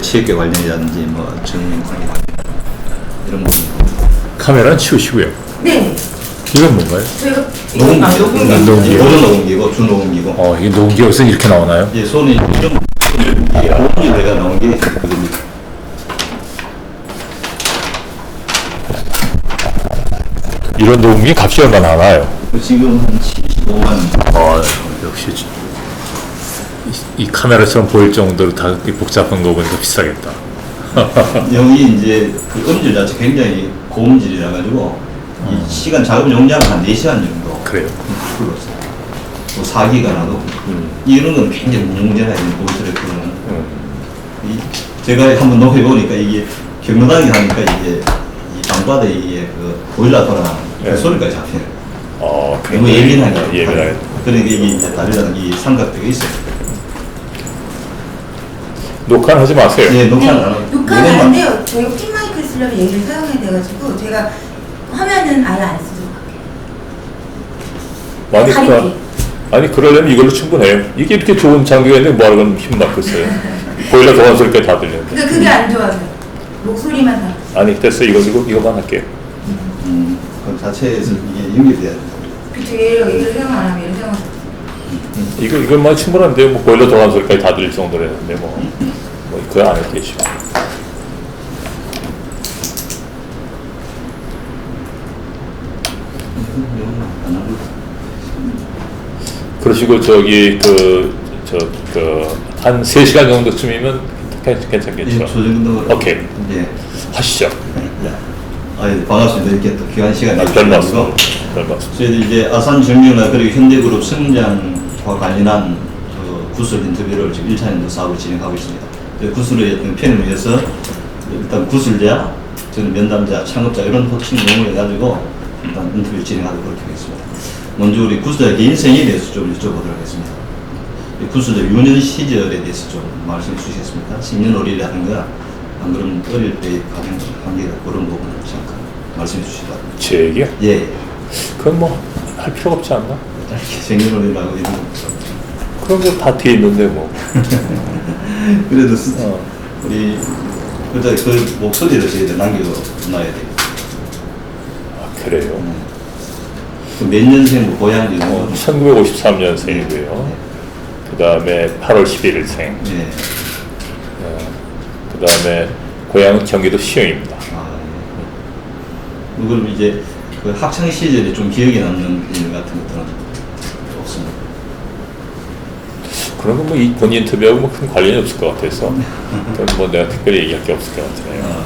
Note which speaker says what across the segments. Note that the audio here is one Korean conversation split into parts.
Speaker 1: 체육계 관련이라든지 뭐 정관계 관련 이런 부분.
Speaker 2: 카메라는 치우시고요.
Speaker 3: 네.
Speaker 2: 이건 뭔가요?
Speaker 3: 저희가
Speaker 1: 녹음기,
Speaker 2: 녹음기.
Speaker 1: 보조 녹음기고 주 녹음기고.
Speaker 2: 이게 녹음기에서 이렇게 나오나요?
Speaker 1: 예, 손이 이런 녹음기가 나온 게 그겁니다.
Speaker 2: 이런 녹음기 값이 얼마나 하나요?
Speaker 1: 지금 한 75만.
Speaker 2: 역시 이 카메라처럼 보일 정도로 다 복잡한 거 보니까 비싸겠다.
Speaker 1: 여기 이제 그 음질 자체 굉장히 고음질이라 가지고 이 시간 작업 용량은 한 4시간 정도.
Speaker 2: 그래요?
Speaker 1: 불렀어요. 뭐 4기가 나도 이런 건 굉장히 무궁무진해요. 보이스 레코드는. 제가 한번 녹여보니까 이게 경로당에 하니까 이게 이 방바닥에 이게 그 보일러 돌아가는 그 소리까지 잡히네요. 너무 예민하게.
Speaker 2: 예민하게.
Speaker 1: 그러니까 이게 이제 다리라는 이 삼각대가 있어요.
Speaker 2: 녹화는 하지 마세요.
Speaker 1: 예, 녹화는 안 하고.
Speaker 3: 녹화는 안 돼요. 저희가 핀 마이크 쓰려면 얘를 사용해야 돼가지고 제가 화면은 아예 안 쓰도록 할게요.
Speaker 2: 아니 그러려면 이걸로 충분해요. 이게 이렇게 좋은 장비가 있는데 뭐하러 힘 받고 있어요. 보일러 동안 소리까지 다 들리는데.
Speaker 3: 근데 그게 안 좋아서 목소리만 다.
Speaker 2: 아니 됐어 이거만 할게요.
Speaker 1: 그 자체에서 이게 연결돼야 돼요.
Speaker 3: 그쵸, 얘를 사용 안 하면 얘를 사용.
Speaker 2: 이것만 충분한데요. 뭐 보일러 동안 소리까지 다 들릴 정도로 했는데 그 안에 계시고. 그러시고 한 3시간 정도쯤이면 괜찮겠죠?
Speaker 1: 예, 저 정도로.
Speaker 2: 오케이.
Speaker 1: 예.
Speaker 2: 하시죠.
Speaker 1: 반갑습니다. 이렇게 또 귀한 시간이
Speaker 2: 별 말씀.
Speaker 1: 주셔가지고.
Speaker 2: 별 말씀.
Speaker 1: 저희도 이제 아산정유나 그리고 현대그룹 성장과 관련한 그 구슬 인터뷰를 지금 1차년도 사업을 진행하고 있습니다. 구슬의 어떤 편을 위해서 일단 구슬자, 저는 면담자, 창업자 이런 호칭 용어해가지고 일단 인터뷰 진행하도록 그렇게 하겠습니다. 먼저 우리 구슬자 개인생에 대해서 좀 여쭤보도록 하겠습니다. 구슬자 유년 시절에 대해서 좀 말씀해 주시겠습니까? 생년월일이라든가 안 그러면 어릴 때의 가정 관계가 그런 부분을 잠깐 말씀해 주시기 바랍니다.
Speaker 2: 제 얘기요?
Speaker 1: 예.
Speaker 2: 그건 할 필요가 없지 않나?
Speaker 1: 생년월일하고 이런 거.
Speaker 2: 그런 거 다 뒤에 있는데 뭐.
Speaker 1: 그래도 우리 그때 그 목소리를 저희들 남겨놔야 돼요.
Speaker 2: 그래요?
Speaker 1: 몇 년생 뭐 고향 이런 거.
Speaker 2: 1953년생이고요. 그 다음에 8월 11일생.
Speaker 1: 예.
Speaker 2: 그 다음에 고향은 경기도 시흥입니다.
Speaker 1: 그럼 이제 그 학창 시절에 좀 기억에 남는 일 같은 것들은 없습니다.
Speaker 2: 그런 건 이 본인 인터뷰하고 큰 관련이 없을 것 같아서 내가 특별히 얘기할 게 없을 것 같아요.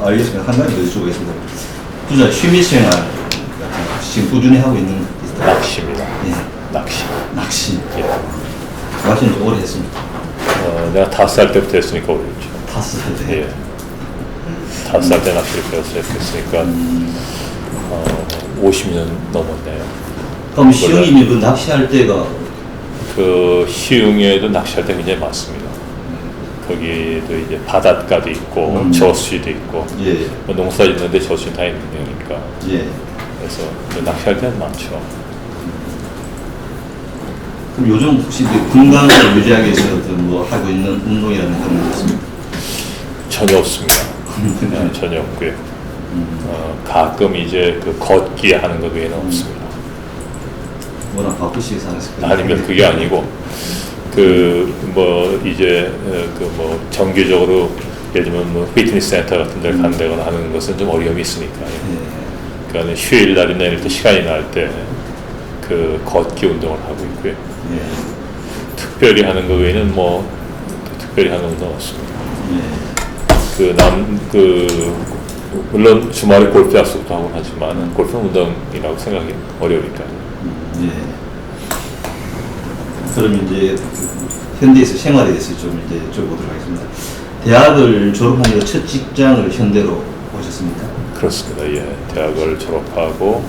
Speaker 1: 알겠습니다. 한 가지 더 여쭤보겠습니다. 부자 취미생활 지금 꾸준히 하고 있는
Speaker 2: 낚시입니다.
Speaker 1: 예.
Speaker 2: 낚시. 예.
Speaker 1: 낚시는 좀 오래 했습니다.
Speaker 2: 내가 5살 때부터 했으니까 오래됐죠.
Speaker 1: 5살 때.
Speaker 2: 예. 5살 때 낚시를 배웠으니까 50년 넘었네요.
Speaker 1: 그럼 시흥이면 그 낚시할 때가
Speaker 2: 그 시흥에도 낚시할 때 굉장히 많습니다. 거기도 이제 바닷가도 있고 저수지도 있고
Speaker 1: 예.
Speaker 2: 농사 짓는데 저수지 다 있는 데니까.
Speaker 1: 예.
Speaker 2: 그래서 낚시할 때는 많죠.
Speaker 1: 그럼 요즘 혹시 건강을 유지하기 위해서 뭐 하고 있는 운동이라는 그런 거 있습니까?
Speaker 2: 전혀 없습니다. 전혀 없고요. 가끔 이제 그 걷기 하는 것 외에는 없습니다.
Speaker 1: 워낙 바쁘시게 살았을 거예요.
Speaker 2: 아니면 그게 아니고 정기적으로 예를 들면 뭐 피트니스 센터 같은 데를 간다거나 하는 것은 좀 어려움이 있으니까요.
Speaker 1: 예.
Speaker 2: 그러니까 휴일 날이나 이럴 때 시간이 날 때 그 걷기 운동을 하고 있고요.
Speaker 1: 예.
Speaker 2: 특별히 하는 것 외에는 특별히 하는 운동 없습니다.
Speaker 1: 예.
Speaker 2: 물론 주말에 골프 약속도 하곤 하지만 골프는 운동이라고 생각이 어려우니까요.
Speaker 1: 예. 그럼 이제 현대에서 생활에 대해서 좀 이제 여쭤보도록 하겠습니다. 대학을 졸업한 이후 첫 직장을 현대로 오셨습니까?
Speaker 2: 그렇습니다. 예. 대학을 졸업하고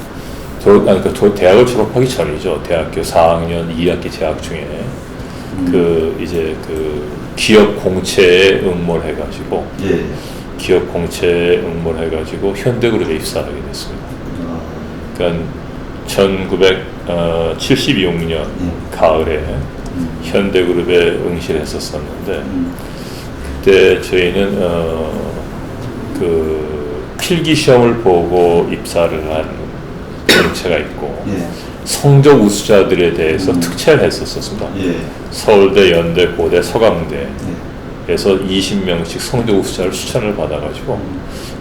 Speaker 2: 대학을 졸업하기 전이죠. 대학교 4학년 2학기 재학 중에 기업 공채에 응모를 해가지고
Speaker 1: 예.
Speaker 2: 기업 공채에 응모를 해가지고 현대그룹에 입사하게 됐습니다. 그러니까 1976년 가을에 현대그룹에 응시를 했었었는데 그때 저희는 그 필기 시험을 보고 입사를 한 정체가 있고
Speaker 1: 예.
Speaker 2: 성적 우수자들에 대해서 특채를 했었습니다.
Speaker 1: 예.
Speaker 2: 서울대, 연대, 고대, 서강대
Speaker 1: 예.
Speaker 2: 에서 20명씩 성적 우수자를 추천을 받아가지고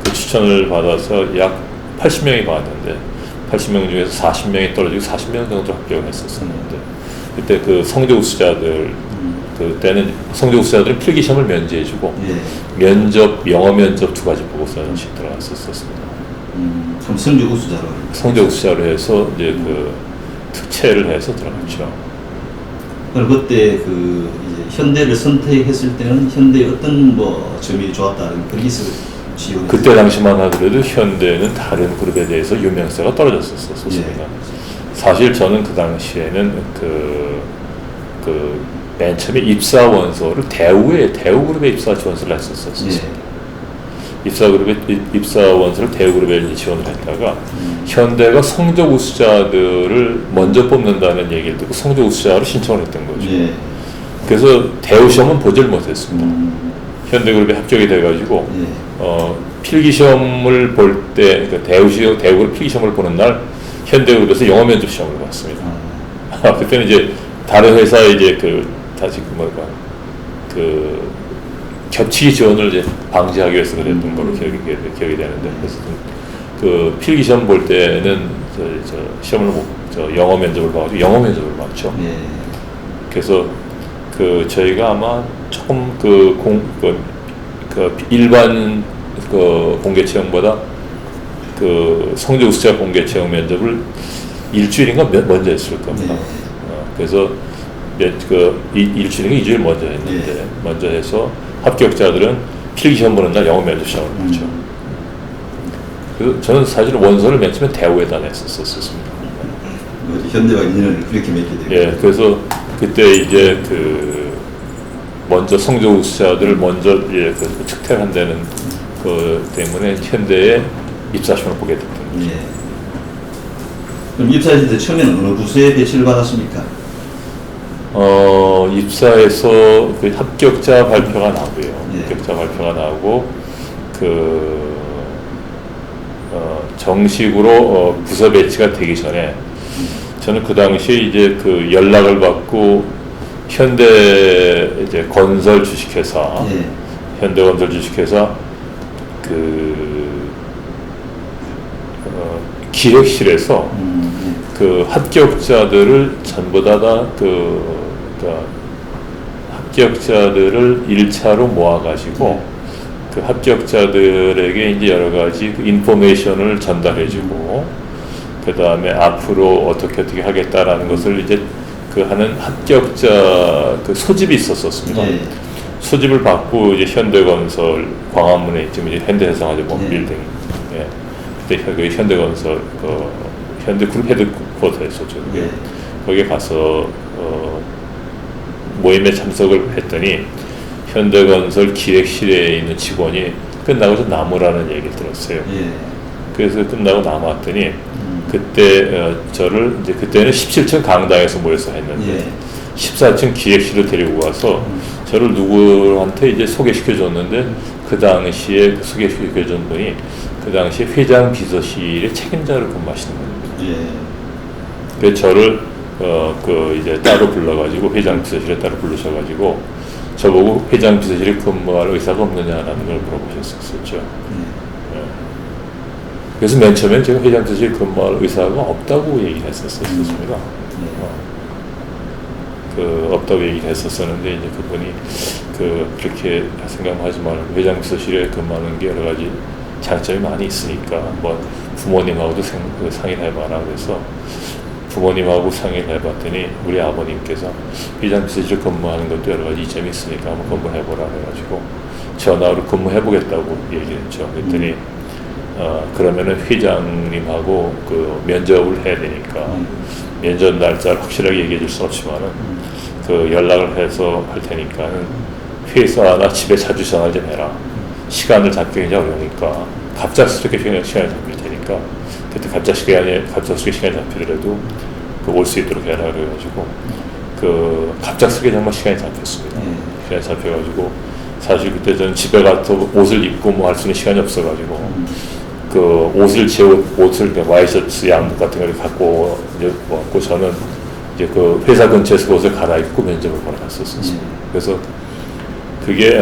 Speaker 2: 그 추천을 받아서 약 80명이 받았는데 80명 중에서 40명이 떨어지고 40명 정도 합격을 했었었는데 그때 그 성적 우수자들 그때는 성적 우수자들은 필기 시험을 면제해주고
Speaker 1: 예.
Speaker 2: 면접, 영어 면접 두 가지 보고서씩 들어갔었습니다.
Speaker 1: 그럼 성적 우수자로.
Speaker 2: 성적 우수자로 해서 이제 그 특채를 해서 들어갔죠.
Speaker 1: 그럼 그때 그 이제 현대를 선택했을 때는 현대의 어떤 뭐 점이 좋았다는 그런 있을 지원.
Speaker 2: 그때 당시만 하더라도 현대는 다른 그룹에 대해서 유명세가 떨어졌었습니다.
Speaker 1: 예.
Speaker 2: 사실 저는 그 당시에는 맨 처음에 입사 원서를 대우그룹에 입사 원서를 했었어요.
Speaker 1: 예.
Speaker 2: 입사 원서를 대우그룹에 이제 지원을 했다가 현대가 성적 우수자들을 먼저 뽑는다는 얘기를 듣고 성적 우수자로 신청을 했던 거죠.
Speaker 1: 예.
Speaker 2: 그래서 대우 시험은 보질 못했습니다. 현대그룹에 합격이 돼가지고
Speaker 1: 예.
Speaker 2: 필기 시험을 볼 때 그러니까 대우그룹 필기 시험을 보는 날 현대그룹에서 영어 면접 시험을 봤습니다. 그때는 이제 다른 회사에 이제 겹치기 지원을 이제 방지하기 위해서 그랬던 걸로 기억이 되는데 그래서 그 필기 시험 볼 때는 영어 면접을 봐가지고 영어 면접을 봤죠.
Speaker 1: 예.
Speaker 2: 그래서 저희가 아마 조금 일반 공개 채용보다 성적 우수자 공개 채용 면접을 일주일인가 먼저 했을 겁니다. 그래서 일주일인가 2주일 먼저 했는데 먼저 해서 합격자들은 필기시험 보는 날 영어 면접 시험을 봤죠. 그래서 저는 사실 원서를 맨 처음에 대우에다 냈었습니다.
Speaker 1: 현대와 인연을 그렇게 맺게 되고.
Speaker 2: 예, 그래서 그때 이제 먼저 성적 우수자들을 먼저 특택한다는 때문에 현대에 입사시험을 보게 됐던 거죠.
Speaker 1: 예. 그럼 입사했을 때 처음에는 어느 부서에 배치를 받았습니까?
Speaker 2: 입사해서 그 합격자 발표가 나고요.
Speaker 1: 예.
Speaker 2: 합격자 발표가 나오고 정식으로 부서 배치가 되기 전에 저는 그 당시에 이제 연락을 받고 현대 이제 건설 주식회사,
Speaker 1: 예.
Speaker 2: 현대건설 주식회사 기획실에서 합격자들을 전부 다 합격자들을 1차로 모아가지고 그 합격자들에게 이제 여러 가지 인포메이션을 전달해주고 그 다음에 앞으로 어떻게 하겠다라는 것을 이제 하는 합격자 소집이 있었습니다.
Speaker 1: 예.
Speaker 2: 소집을 받고 이제 현대건설 광화문에 지금 이제 현대해상화재본
Speaker 1: 예.
Speaker 2: 빌딩, 예. 그때 현대건설 현대그룹 헤드쿼터였었죠.
Speaker 1: 예.
Speaker 2: 거기에 가서 모임에 참석을 했더니 현대건설 기획실에 있는 직원이 끝나고서 남으라는 얘기를 들었어요.
Speaker 1: 예.
Speaker 2: 그래서 끝나고 남았더니 그때 저를 이제 그때는 17층 강당에서 모여서 했는데
Speaker 1: 예.
Speaker 2: 14층 기획실로 데리고 가서 저를 누구한테 이제 소개시켜 줬는데 그 당시에 소개시켜 준 분이 그 당시에 회장 비서실의 책임자를 근무하시는 분입니다.
Speaker 1: 예.
Speaker 2: 그래서 저를 이제 따로 불러가지고 회장 비서실에 따로 부르셔가지고 저보고 회장 비서실에 근무할 의사가 없느냐라는 걸 물어보셨었죠. 그래서 맨 처음에 제가 회장 비서실에 근무할 의사가 없다고 얘기를 했었습니다. 없다고 얘기를 했었었는데 이제 그분이 그렇게 생각하지 말고 회장 비서실에 근무하는 게 여러 가지 장점이 많이 있으니까 뭐 부모님하고도 상의를 해봐라 그래서 부모님하고 상의를 해봤더니 우리 아버님께서 회장 비서실에 근무하는 것도 여러 가지 이점이 있으니까 한번 근무해보라 해가지고 전화로 근무해보겠다고 얘기를 했죠. 그랬더니 그러면은 회장님하고 면접을 해야 되니까 면접 날짜를 확실하게 얘기해 줄 수는 없지만은 연락을 해서 할 테니까는 회사나 집에 자주 전화 좀 해라. 시간을 잡기 굉장히 어려우니까 갑작스럽게 시간을 잡힐 테니까 그때 갑작스럽게 시간이 잡히더라도 올 수 있도록 해라 그래가지고 그 갑작스럽게 정말 시간이 잡혔습니다. 시간이 잡혀가지고 사실 그때 저는 집에 가서 옷을 입고 뭐 할 수 있는 시간이 없어가지고 그 옷을 제 옷을 와이셔츠 양복 같은 걸 갖고 이제 왔고 저는 이제 그 회사 근처에서 그 옷을 갈아입고 면접을 보러 갔었습니다. 그래서 그게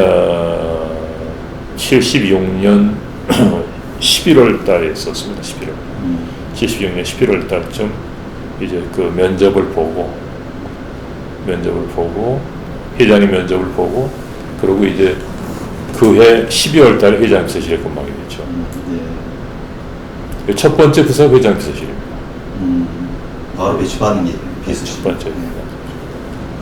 Speaker 2: 76년 11월 달에 있었습니다. 76년 11월 달쯤 이제 그 면접을 보고 회장님 면접을 보고 그리고 이제 그 해 12월 달에 회장 비서실에 근무하게 됐죠. 첫 번째 부서가 회장 비서실입니다.
Speaker 1: 바로 배치받은 게 비서실.
Speaker 2: 첫 번째.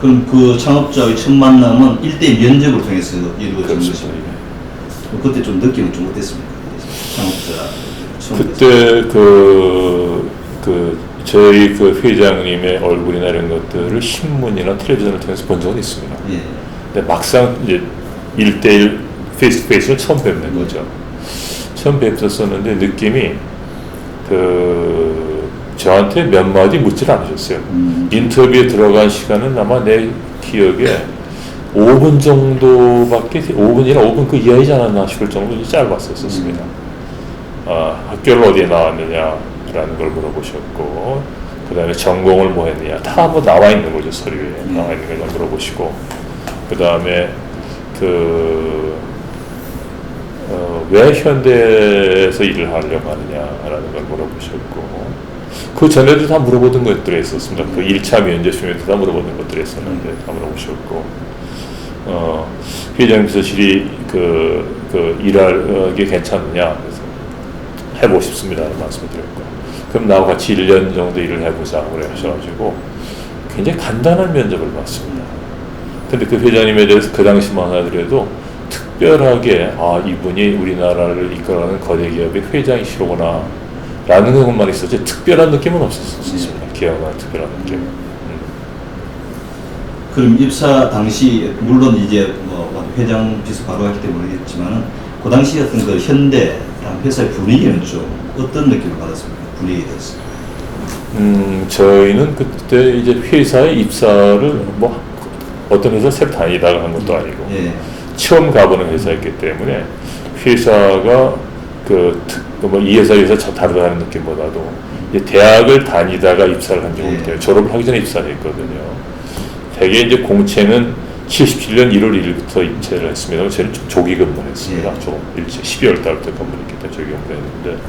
Speaker 1: 그럼 그 창업자의 첫 만남은 1대1 면접을 통해서 이루어진
Speaker 2: 그렇습니다.
Speaker 1: 것입니다. 그때 좀 느낌은 좀 어땠습니까? 창업자 처음
Speaker 2: 그때 저희 그 회장님의 얼굴이나 이런 것들을 신문이나 텔레비전을 통해서 본 적은 있습니다. 근데 막상 이제 1대1 페이스 투 페이스를 처음 뵙는 거죠. 처음 뵙었었는데 느낌이 저한테 몇 마디 묻질 않으셨어요. 인터뷰에 들어간 시간은 아마 내 기억에 5분 정도밖에 5분 그 이하이지 않았나 싶을 정도로 짧았었습니다. 학교를 어디에 나왔느냐라는 걸 물어보셨고 그 다음에 전공을 뭐 했느냐 다 뭐 나와 있는 거죠. 서류에 나와 있는 걸 물어보시고 그 다음에 왜 현대에서 일을 하려고 하느냐라는 걸 물어보셨고 그 전에도 다 물어보던 것들이 있었습니다. 그 1차 면접 중에도 다 물어보던 것들이 있었는데 다 물어보셨고 회장 비서실이 일하기 괜찮느냐 그래서 해보고 싶습니다 말씀을 드렸고 그럼 나하고 같이 1년 정도 일을 해보자고 하셔가지고 굉장히 간단한 면접을 봤습니다. 근데 그 회장님에 대해서 그 당시만 하더라도 특별하게 이분이 우리나라를 이끌어가는 거대 기업의 회장이시로구나 라는 것만 있었지 특별한 느낌은 없었습니다. 기억나는 특별한 느낌.
Speaker 1: 그럼 입사 당시 물론 이제 뭐 회장 비서 바로 했기 때문에 모르겠지만은 그 당시 어떤 그 현대라는 회사의 분위기는 좀 어떤 느낌을 받았습니까? 분위기에 대해서.
Speaker 2: 저희는 그때 이제 회사에 입사를 뭐 어떤 회사 새로 다니다가 한 것도 아니고 처음 가보는 회사였기 때문에 회사가 이 회사에서 다르다는 느낌보다도 이제 대학을 다니다가 입사를 한 경우기 때문에 졸업을 하기 전에 입사를 했거든요. 대개 이제 공채는 77년 1월 1일부터 입사를 했습니다. 저는 좀 조기 근무를 했습니다. 좀 일찍 12월 달부터 근무를 했기 때문에 조기 근무를 했는데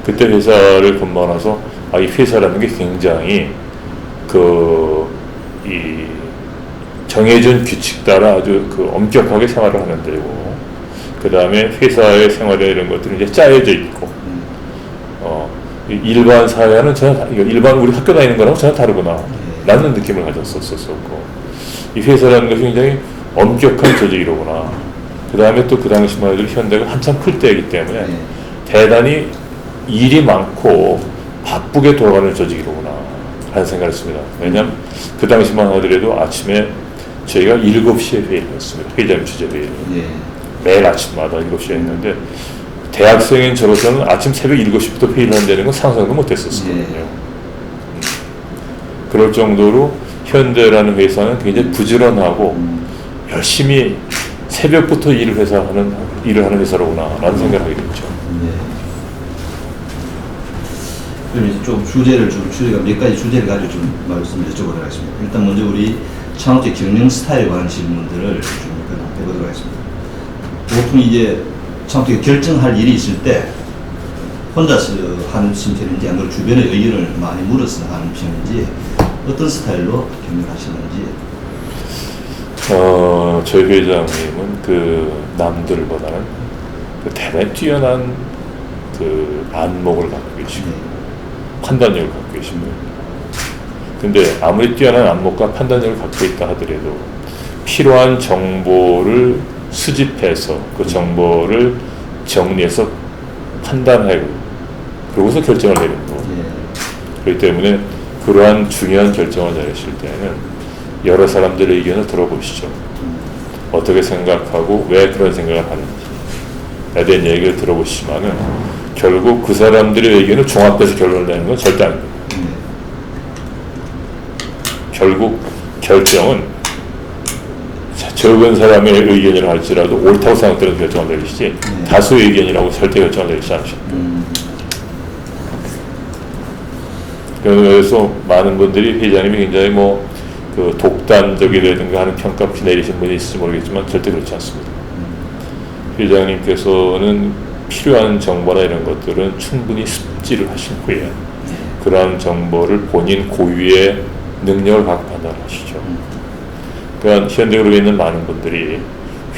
Speaker 2: 그때 회사를 근무하고 나서 이 회사라는 게 굉장히 이 정해진 규칙 따라 아주 엄격하게 생활을 하는 데고 그 다음에 회사의 생활에 이런 것들은 이제 짜여져 있고 일반 사회와는 전혀 일반 우리 학교 다니는 거랑 전혀 다르구나 라는 느낌을 가졌었고 이 회사라는 것이 굉장히 엄격한 조직이로구나. 그 다음에 또 그 당시만 해도 현대가 한참 클 때이기 때문에 대단히 일이 많고 바쁘게 돌아가는 조직이로구나 하는 생각을 했습니다. 왜냐하면 그 당시만 하더라도 아침에 저희가 7시에 회의를 했습니다. 회장 주재 회의를. 매일 아침마다 7시에 했는데 대학생인 저로서는 아침 새벽 7시부터 회의를 한다는 건 상상도 못했었거든요. 그럴 정도로 현대라는 회사는 굉장히 부지런하고 열심히 새벽부터 일을 하는 회사로구나 라는 생각을 하게 됐죠.
Speaker 1: 그럼 이제 좀 주제가 몇 가지 주제를 가지고 좀 말씀을 여쭤보도록 하겠습니다. 일단 먼저 우리 창업자 경영 스타일에 관한 질문들을 좀 해보도록 하겠습니다. 보통 이제 창업자가 결정할 일이 있을 때 혼자서 하는 편인지 아니면 주변의 의견을 많이 물어서 하는 편인지 어떤 스타일로 경영하시는지.
Speaker 2: 저희 회장님은 남들보다는 대단히 뛰어난 안목을 갖고 계시고 판단력을 갖고 계십니다. 근데 아무리 뛰어난 안목과 판단력을 갖고 있다 하더라도 필요한 정보를 수집해서 그 정보를 정리해서 판단하고 그러고서 결정을 내리는 거거든요. 그렇기 때문에 그러한 중요한 결정을 내리실 때는 여러 사람들의 의견을 들어보시죠. 어떻게 생각하고 왜 그런 생각을 하는지에 대한 얘기를 들어보시면은 결국 그 사람들의 의견을 종합해서 결론을 내는 건 절대 아닙니다. 결국 결정은 적은 사람의 의견이라 할지라도 옳다고 생각되는 결정을 내리시지 다수의 의견이라고 절대 결정을 내리지 않으십니다. 그래서 많은 분들이 회장님이 굉장히 그 독단적이라든가 하는 평가 없이 내리신 분이 있을지 모르겠지만 절대 그렇지 않습니다. 회장님께서는 필요한 정보나 이런 것들은 충분히 습지를 하신 후에 그러한 정보를 본인 고유의 능력을 갖고 판단하시죠. 그러니까 현대그룹에 있는 많은 분들이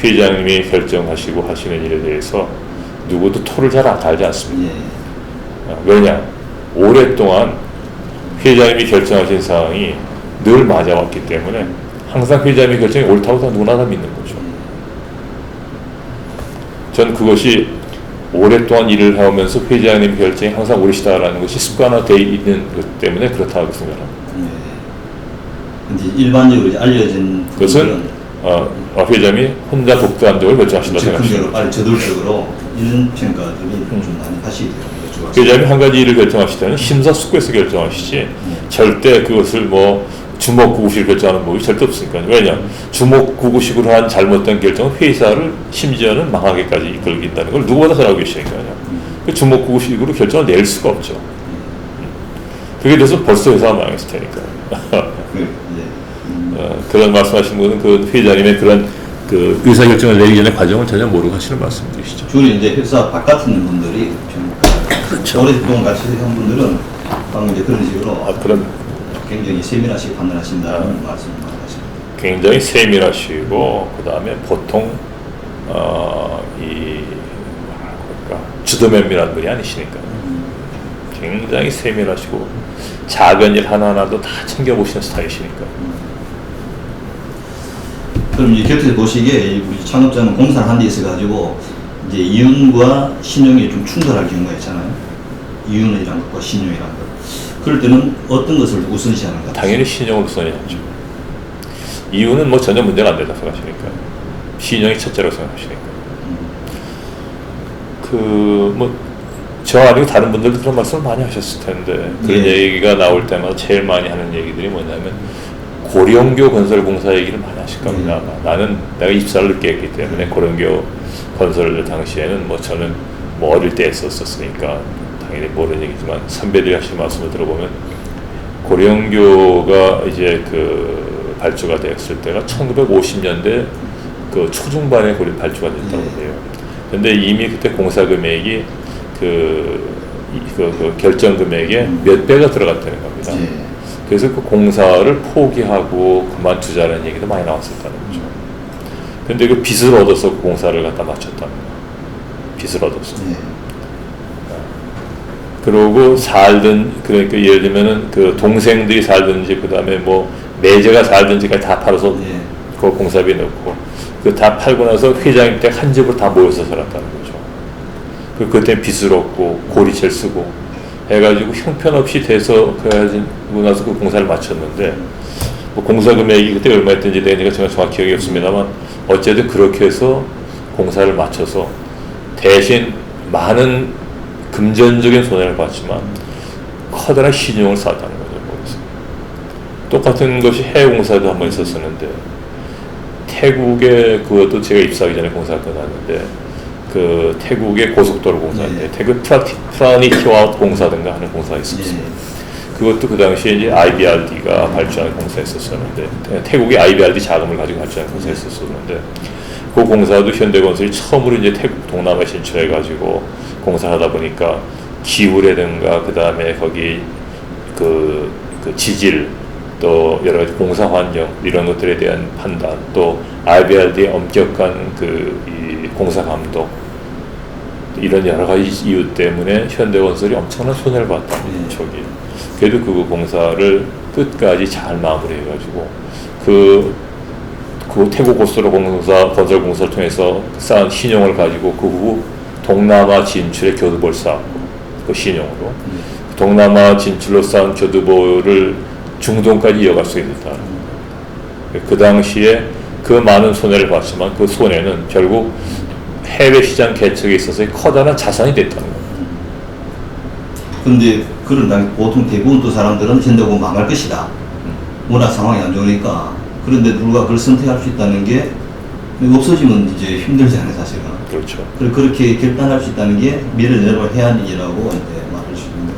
Speaker 2: 회장님이 결정하시고 하시는 일에 대해서 누구도 토를 잘 달지 않습니다. 왜냐? 오랫동안 회장님이 결정하신 사항이 늘 맞아왔기 때문에 항상 회장님의 결정이 옳다고 다 누구나 다 믿는 거죠. 전 그것이 오랫동안 일을 하면서 회장님 결정이 항상 옳으시다라는 것이 습관화되어 있는 것 때문에 그렇다고 생각합니다.
Speaker 1: 이제 일반적으로 이제 알려진
Speaker 2: 그것은 회장님이 혼자 독단적으로 결정하신다고 생각합니다.
Speaker 1: 즉흥적으로, 아니 저돌적으로 이런 평가들이 좀 많이 하시게 돼요.
Speaker 2: 회장님이 한 가지 일을 결정하실 때는 심사숙고해서 결정하시지 절대 그것을 주먹구구식으로 결정하는 법이 절대 없으니까요. 왜냐? 주먹구구식으로 한 잘못된 결정은 회사를 심지어는 망하게까지 이끌긴다는 걸 누구보다 잘 알고 계시니까요. 그 주먹구구식으로 결정을 낼 수가 없죠. 그게 돼서 벌써 회사가 망했을 테니까요. 그런 말씀하신 분은 그 회장님의 그런 그 의사결정을 내리기 전에 과정을 전혀 모르고 하시는 말씀들이시죠.
Speaker 1: 주로 이제 회사 바깥에 있는 분들이
Speaker 2: 그렇죠.
Speaker 1: 오랫동안 같이 한 분들은 방금 이제 그런 식으로
Speaker 2: 그럼
Speaker 1: 굉장히 세밀하게 판단하신다는 말씀을 하십니다.
Speaker 2: 굉장히 세밀하시고 그 다음에 보통 주도면밀한 분이 아니시니까 굉장히 세밀하시고 작은 일 하나하나도 다 챙겨보시는 스타일이시니까.
Speaker 1: 그럼 이 곁에 보시기에 우리 창업자는 공사를 한 데 있어가지고 이제 이윤과 신용이 좀 충돌할 경우가 있잖아요. 이윤이라는 것과 신용이라는 것. 그럴 때는 어떤 것을 우선시하는가?
Speaker 2: 당연히 신용을 우선해야죠. 이윤은 전혀 문제가 안 된다 생각하시니까. 신용이 첫째라고 생각하시니까. 저 아니고 다른 분들도 그런 말씀을 많이 하셨을 텐데 그런 얘기가 나올 때마다 제일 많이 하는 얘기들이 뭐냐면 고령교 건설공사 얘기를 많이 하실 겁니다. 나는 내가 입사를 늦게 했기 때문에 고령교 건설 당시에는 저는 어릴 때 했었으니까 당연히 모르는 얘기지만 선배들이 하시는 말씀을 들어보면 고령교가 이제 발주가 되었을 때가 1950년대 초중반에 발주가 됐다고 해요. 근데 이미 그때 공사 금액이 결정 금액에 몇 배가 들어갔다는 겁니다. 그래서 그 공사를 포기하고 그만두자는 얘기도 많이 나왔었다는 거죠. 근데 그 빚을 얻어서 그 공사를 갖다 마쳤다는 거예요. 빚을 얻어서. 그러고 그러니까 예를 들면은 동생들이 살든지 그 다음에 매제가 살든지까지 다 팔아서 그 공사비에 넣고 다 팔고 나서 회장님 댁 한 집으로 다 모여서 살았다는 거죠. 그때 빚을 얻고 고리채를 쓰고 해가지고 형편없이 돼서 그래가지고 나서 그 공사를 마쳤는데 공사 금액이 그때 얼마였든지 내가 제가 정확히 기억이 없습니다만 어쨌든 그렇게 해서 공사를 마쳐서 대신 많은 금전적인 손해를 봤지만 커다란 신용을 쌓았다는 거죠. 거기서. 똑같은 것이 해외 공사도 한번 있었었는데 태국에 그것도 제가 입사하기 전에 공사가 끝났는데 태국의 고속도로 공사인데 태국 프라니티와웃 공사든가 하는 공사가 있었어요. 그것도 그 당시에 이제 IBRD가 발주하는 공사였었는데 태국의 IBRD 자금을 가지고 발주하는 공사였었는데 그 공사도 현대건설이 처음으로 이제 태국 동남아에 진출해가지고 공사하다 보니까 기후라든가 그 다음에 거기 그 지질 또 여러 가지 공사 환경 이런 것들에 대한 판단 또 IBRD의 엄격한 이 공사 감독 이런 여러 가지 이유 때문에 현대건설이 엄청난 손해를 봤다는 촉이. 그래도 그 공사를 끝까지 잘 마무리해가지고 그 태국 고속도로 건설 공사를 통해서 쌓은 신용을 가지고 그 후 동남아 진출의 교두보를 쌓았고 그 신용으로 동남아 진출로 쌓은 교두보를 중동까지 이어갈 수 있었다. 그 당시에 그 많은 손해를 봤지만 그 손해는 결국 해외 시장 개척에 있어서의 커다란 자산이 됐다는 거예요.
Speaker 1: 근데 그런 보통 대부분 또 사람들은 현대고 망할 것이다. 워낙 상황이 안 좋으니까. 그런데 불구하고 그걸 선택할 수 있다는 게 없어지면 이제 힘들잖아요, 사실은.
Speaker 2: 그렇죠.
Speaker 1: 그렇게 결단할 수 있다는 게 미래를 내볼 해안이라고 이제 말할 수 있는 거예요.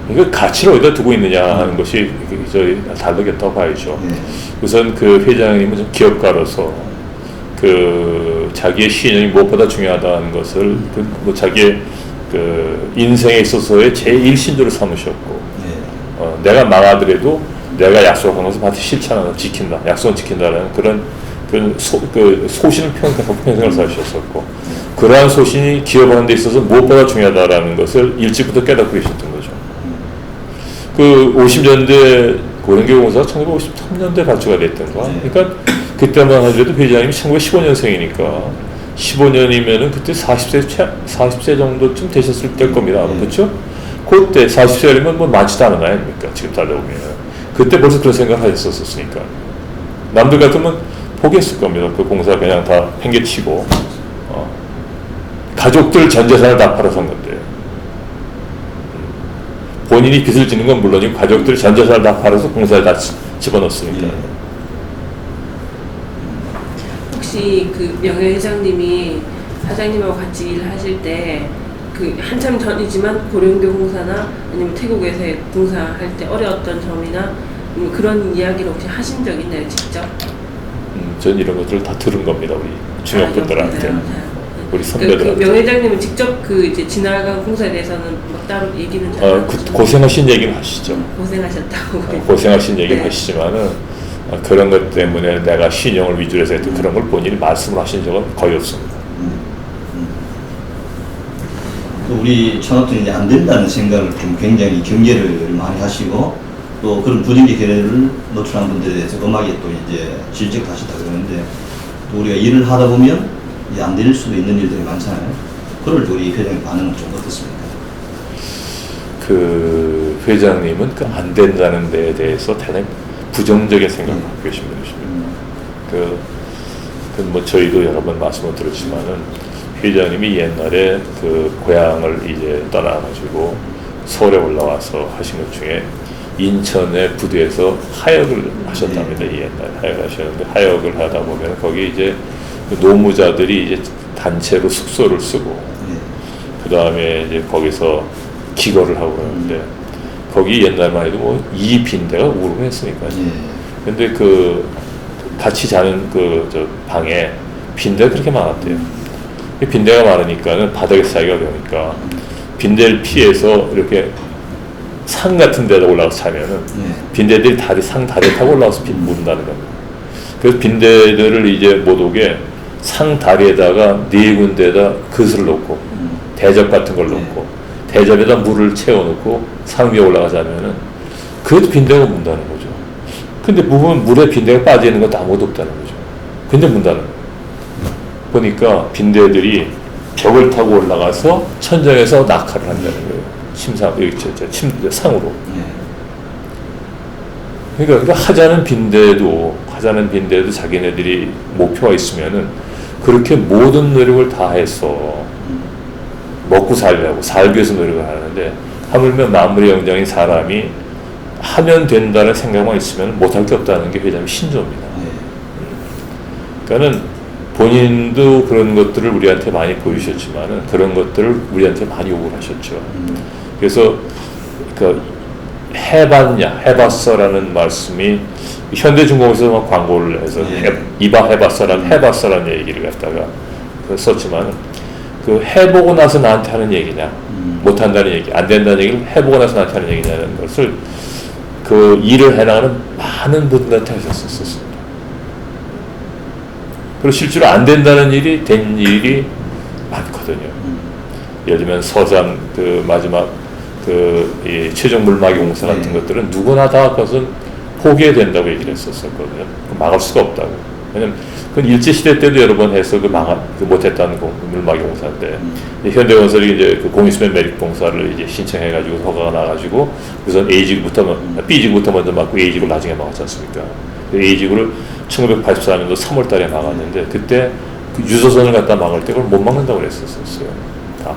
Speaker 2: 이거 가치를 어디다 두고 있느냐 하는 것이 저희 다르겠다고 봐야죠.
Speaker 1: 예.
Speaker 2: 우선 그 회장님은 좀 기업가로서 그 자기의 신용이 무엇보다 중요하다는 것을 뭐 자기의 그 인생에 있어서의 제1신조를 삼으셨고,
Speaker 1: 예.
Speaker 2: 내가 망하더라도 내가 약속한 것을 반드시 실천하고 지킨다, 약속은 지킨다는 그런 소신을 평생을 사셨었고, 그러한 소신이 기업하는 데 있어서 무엇보다 중요하다라는 것을 일찍부터 깨닫고 계셨던 거죠. 그 50년대 고령교공사가 1953년대 발주가 됐던 거야. 그러니까 그때만 하더라도 회장님이 1915년생이니까 15년이면은 그때 40세 정도쯤 되셨을 때일 겁니다. 그렇죠? 그때 40세면 뭐 많지도 않은 나이 아닙니까? 지금 따져보면. 그때 벌써 그런 생각을 하셨었으니까. 남들 같으면 포기했을 겁니다. 그 공사 그냥 다 팽개치고, 가족들 전 재산을 다 팔아서 한 건데. 본인이 빚을 지는 건 물론이고 가족들이 전 재산을 다 팔아서 공사에 다 집어넣었으니까.
Speaker 4: 혹시 그 명예 회장님이 사장님하고 같이 일을 하실 때 그 한참 전이지만 고령교 공사나 아니면 태국에서의 공사할 때 어려웠던 점이나 그런 이야기를 혹시 하신 적 있나요, 직접?
Speaker 2: 전 이런 것들을 다 들은 겁니다, 우리 중역분들한테. 우리 선배들한테.
Speaker 4: 그 명 회장님은 직접 그 이제 지나간 공사에 대해서는 막 따로 얘기는 잘 안 하시죠?
Speaker 2: 고생하신 얘기는 하시죠.
Speaker 4: 고생하셨다고.
Speaker 2: 고생하신 얘기는
Speaker 4: 네.
Speaker 2: 하시지만은 그런 것 때문에 내가 신용을 위주로 해서 했던 그런 걸 본인이 말씀을 하신 적은 거의 없습니다.
Speaker 1: 우리 창업들이 이제 안 된다는 생각을 좀 굉장히 경계를 많이 하시고 또 그런 부정기 결례를 노출한 분들에 대해서 음악에 또 이제 질책하시다 그러는데 또 우리가 일을 하다 보면 이제 안 될 수도 있는 일들이 많잖아요. 그럴 때 우리 회장님 반응은 좀 어떻습니까?
Speaker 2: 그 회장님은 그 안 된다는 데에 대해서 대단히 부정적인 생각을 갖고 계신 분이십니다. 뭐 저희도 여러 번 말씀을 드렸지만은 회장님이 옛날에 그 고향을 이제 떠나가지고 서울에 올라와서 하신 것 중에 인천의 부두에서 하역을 하셨답니다. 이 옛날에 하역을 하셨는데 하역을 하다 보면 거기 이제 노무자들이 이제 단체로 숙소를 쓰고 그 다음에 이제 거기서 기거를 하고 그러는데 거기 옛날만 해도 뭐 이 빈대가 우르고 했으니까요. 근데 그 같이 자는 그 저 방에 빈대가 그렇게 많았대요. 빈대가 많으니까는 바닥에 쌓이기가 어려우니까 빈대를 피해서 이렇게 산 같은 데다 올라가서 자면은 빈대들이 상 다리에 타고 올라와서 묻는다는 겁니다. 그래서 빈대들을 이제 못 오게 상 다리에다가 4군데에다 그릇을 놓고 대접 같은 걸 놓고 대접에다 물을 채워놓고 상 위에 올라가자면은 그것도 빈대가 문다는 거죠. 근데 보면 물에 빈대가 빠지는 것도 아무것도 없다는 거죠. 근데 문다는 거예요. 보니까 빈대들이 벽을 타고 올라가서 천장에서 낙하를 한다는 거예요. 상으로. 그러니까 하자는 빈대도 자기네들이 목표가 있으면은 그렇게 모든 노력을 다 해서 먹고 살기 위해서 노력을 하는데 하물며 마무리 영장인 사람이 하면 된다는 생각만 있으면 못할 게 없다는 게 회장님 신조입니다. 그러니까는 본인도 그런 것들을 우리한테 많이 보여주셨지만은 그런 것들을 우리한테 많이 요구를 하셨죠. 그래서 그 해봤어라는 말씀이 현대중공업에서 막 광고를 해서 해봤어라는 얘기를 갖다가 썼지만 그 해보고 나서 나한테 하는 얘기냐, 못한다는 얘기, 안 된다는 얘기를 해보고 나서 나한테 하는 얘기냐는 것을 그 일을 해나가는 많은 분들한테 하셨었습니다. 그리고 실제로 안 된다는 일이 된 일이 많거든요. 예를 들면 서산 그 마지막 이 최종 물막이 공사 같은 것들은 누구나 다 그것은 포기해야 된다고 얘기를 했었거든요. 막을 수가 없다고. 왜냐면 그건 일제시대 때도 여러 번 해서 못했다는 물막이 공사인데 현대건설이 이제 그 공유수면 매립 공사를 이제 신청해가지고 허가가 나가지고 우선 B지구부터 먼저 막고 A지구를 나중에 막았지 않습니까? A지구를 1984년도 3월 달에 막았는데 그때 그 유조선을 갖다 막을 때 그걸 못 막는다고 그랬었어요. 다.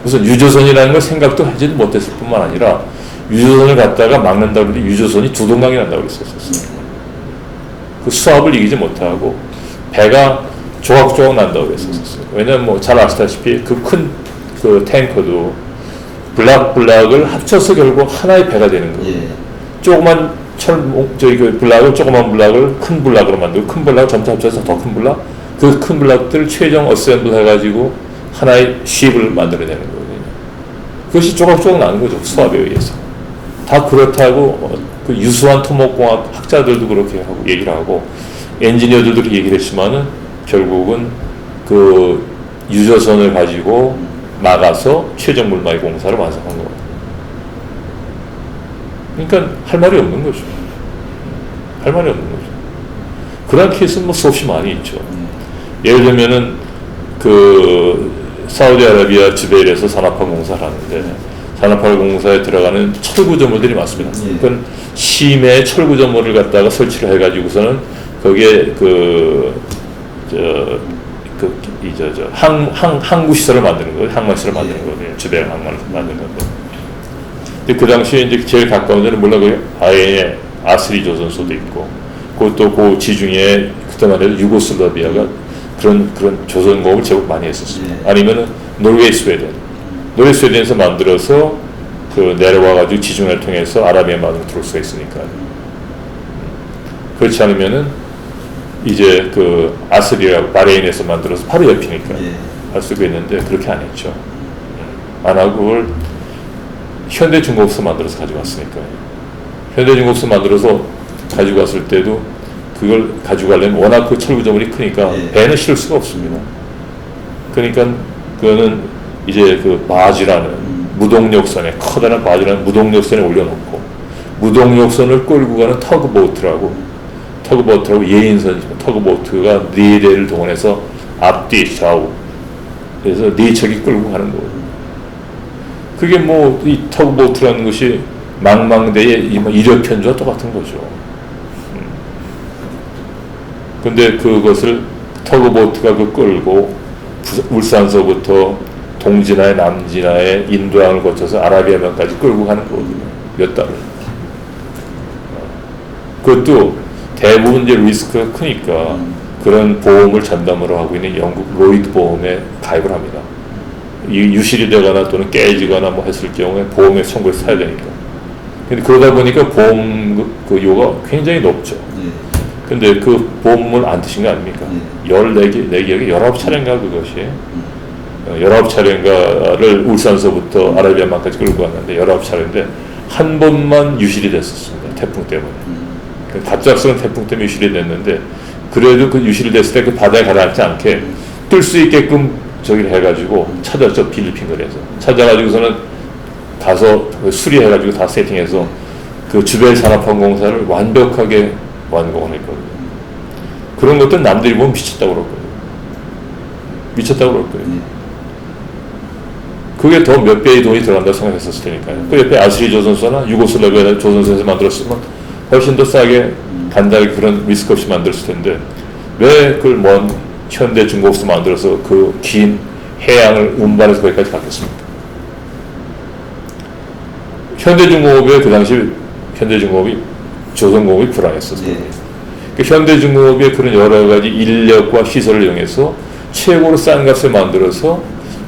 Speaker 2: 우선 유조선이라는 걸 생각도 하지도 못했을 뿐만 아니라 유조선을 갖다가 막는다고 그러는데 유조선이 두 동강이 난다고 그랬었어요. 그 수압을 이기지 못하고 배가 조각조각 난다고 그랬었어요. 왜냐면 뭐 잘 아시다시피 그 큰 그 탱커도 블락을 합쳐서 결국 하나의 배가 되는 거예요.
Speaker 1: 예.
Speaker 2: 조그만 그 조그만 블락을 큰 블락으로 만들고 큰 블락을 점차 합쳐서 더 큰 블락, 그 큰 블락들을 최종 어셈블 해가지고 하나의 쉽을 만들어내는 거거든요. 그것이 조각조각 나는 거죠. 수압에 의해서. 다 그렇다고 그 유수한 토목공학 학자들도 그렇게 하고 얘기를 하고 엔지니어들도 그렇게 얘기를 했지만은 결국은 그 유조선을 가지고 막아서 최종 물막이 공사를 완성한 거거든요. 그러니까 할 말이 없는 거죠. 할 말이 없는 거죠. 그런 케이스는 뭐 수없이 많이 있죠. 예를 들면은 그 사우디아라비아 주베일에서 산업화 공사를 하는데 산업화 공사에 들어가는 철구조물들이 많습니다.
Speaker 1: 예.
Speaker 2: 그건 심해 철구조물을 갖다가 설치를 해가지고서는 거기에 항구 시설을 만드는 거예요. 항만 시설을 만드는 거예요. 주베일 항만을 만드는 건데. 근데 그 당시에 이제 제일 가까운 데는 물론 그 아예의 아스리 조선소도 있고, 그것도 그 지중해 그때만 해도 유고슬라비아가 그런 조선공업을 제법 많이 했었습니다.
Speaker 1: 예.
Speaker 2: 아니면은 노르웨이 스웨덴에서 만들어서 그 내려와가지고 지중해를 통해서 아라비아만으로 들어올 수가 있으니까. 그렇지 않으면은 이제 그 아스리라고 바레인에서 만들어서 바로 옆이니까 할 수가 있는데 그렇게 안 했죠. 안 하고 그걸 현대중공업소 만들어서 가져갔으니까요. 현대중공업소 만들어서 가져갔을 때도 그걸 가져가려면 워낙 그 철구조물이 크니까 배는 실을 수가 없습니다. 그러니까 그거는 이제 그 바지라는 무동력선에 커다란 바지라는 무동력선에 올려놓고 무동력선을 끌고 가는 터그보트라고 예인선이지만 터그보트가 4대를 동원해서 앞뒤 좌우 그래서 4척이 끌고 가는 거거든요. 그게 뭐 이 터그보트라는 것이 망망대의 이력 편주와 똑같은 거죠. 근데 그것을 터그보트가 그 끌고 울산서부터 동진하에 남진하에 인도양을 거쳐서 아라비아만까지 끌고 가는 거거든요. 몇 달을. 그것도 대부분 이제 리스크가 크니까 그런 보험을 전담으로 하고 있는 영국 로이드 보험에 가입을 합니다. 이 유실이 되거나 또는 깨지거나 뭐 했을 경우에 보험에 청구해서 사야 되니까. 근데 그러다 보니까 보험 그 요가 굉장히 높죠. 근데 그 보험을 안 드신 거 아닙니까? 14개, 19차례인가 그것이. 19차례인가를 울산서부터 아라비아만까지 끌고 왔는데 19차례인데 한 번만 유실이 됐었습니다. 태풍 때문에. 갑작스러운 태풍 때문에 유실이 됐는데 그래도 그 유실이 됐을 때 그 바다에 가라앉지 않게 뜰 수 있게끔 저기를 해가지고 찾았죠. 필리핀 거리에서. 찾아가지고서는 가서 수리해가지고 다 세팅해서 그 주벨 산업항공사를 완벽하게 완공을 했거든요. 그런 것들은 남들이 보면 미쳤다고 그러거든요. 미쳤다고 그러거든요. 그게 더 몇 배의 돈이 들어간다고 생각했었을 테니까요. 그 옆에 아시리 조선소나 유고슬라비아 조선소에서 만들었으면 훨씬 더 싸게 간단하게 그런 리스크 없이 만들었을 텐데 왜 그걸 먼 현대 중공업소 만들어서 그 긴 해양을 운반해서 거기까지 갔겠습니까? 현대중공업의 그 당시 현대중공업이 조선공업이 불황했었어요. 그 현대중공업의 그런 여러 가지 인력과 시설을 이용해서 최고로 싼 값을 만들어서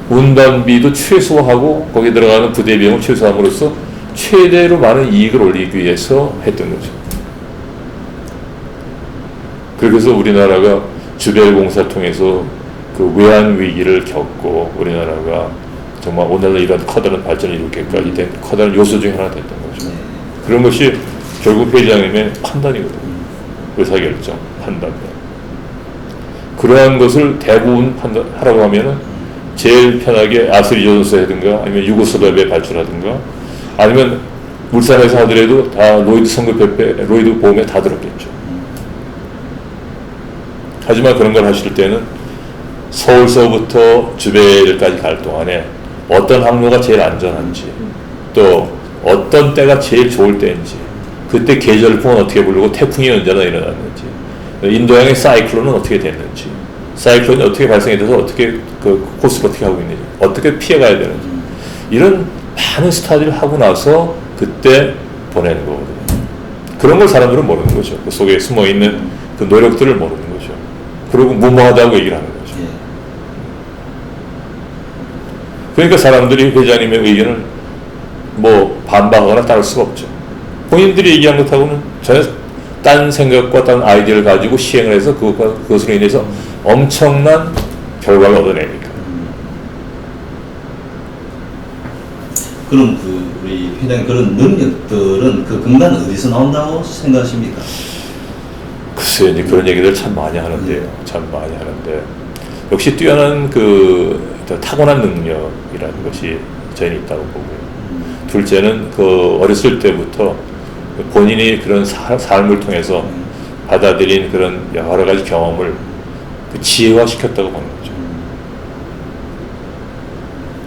Speaker 2: 운반비도 최소화하고 거기에 들어가는 부대 비용을 최소함으로써 최대로 많은 이익을 올리기 위해서 했던 거죠. 그래서 우리나라가 주벨 공사를 통해서 그 외환 위기를 겪고 우리나라가 정말 오늘날 이런 커다란 발전을 이루기까지 된 커다란 요소 중에 하나 됐던 거죠. 그런 것이 결국 회장님의 판단이거든요. 의사결정, 판단. 그러한 것을 대부분 판단하라고 하면은 제일 편하게 아스리 조선소라든가 아니면 유고슬라비아 발주라든가 아니면 울산에서 하더라도 다 로이드 선급협회, 로이드 보험에 다 들었겠죠. 하지만 그런 걸 하실 때는 서울서부터 주벨까지 갈 동안에 어떤 항로가 제일 안전한지 또 어떤 때가 제일 좋을 때인지 그때 계절풍은 어떻게 불고 태풍이 언제나 일어났는지 인도양의 사이클론은 어떻게 됐는지 사이클론이 어떻게 발생이 돼서 어떻게 그 코스를 어떻게 하고 있는지 어떻게 피해가야 되는지 이런 많은 스타디를 하고 나서 그때 보내는 거거든요. 그런 걸 사람들은 모르는 거죠. 그 속에 숨어있는 그 노력들을 모르는 거죠. 그리고 무모하다고 얘기를 하는 거죠.
Speaker 1: 예.
Speaker 2: 그러니까 사람들이 회장님의 의견을 뭐 반박하거나 따를 수가 없죠. 본인들이 얘기한 것하고는 전혀 딴 생각과 딴 아이디어를 가지고 시행을 해서 그것으로 인해서 엄청난 결과를 얻어내니까.
Speaker 1: 그럼 그 우리 회장님 그런 능력들은 그 근간은 어디서 나온다고 생각하십니까?
Speaker 2: 글쎄요, 이제 그런 얘기들 참 많이 하는데요. 참 많이 하는데 역시 뛰어난 그 타고난 능력이라는 것이 저희는 있다고 보고요. 둘째는 그 어렸을 때부터 본인이 그런 삶을 통해서 받아들인 그런 여러 가지 경험을 그 지혜화시켰다고 보는 거죠.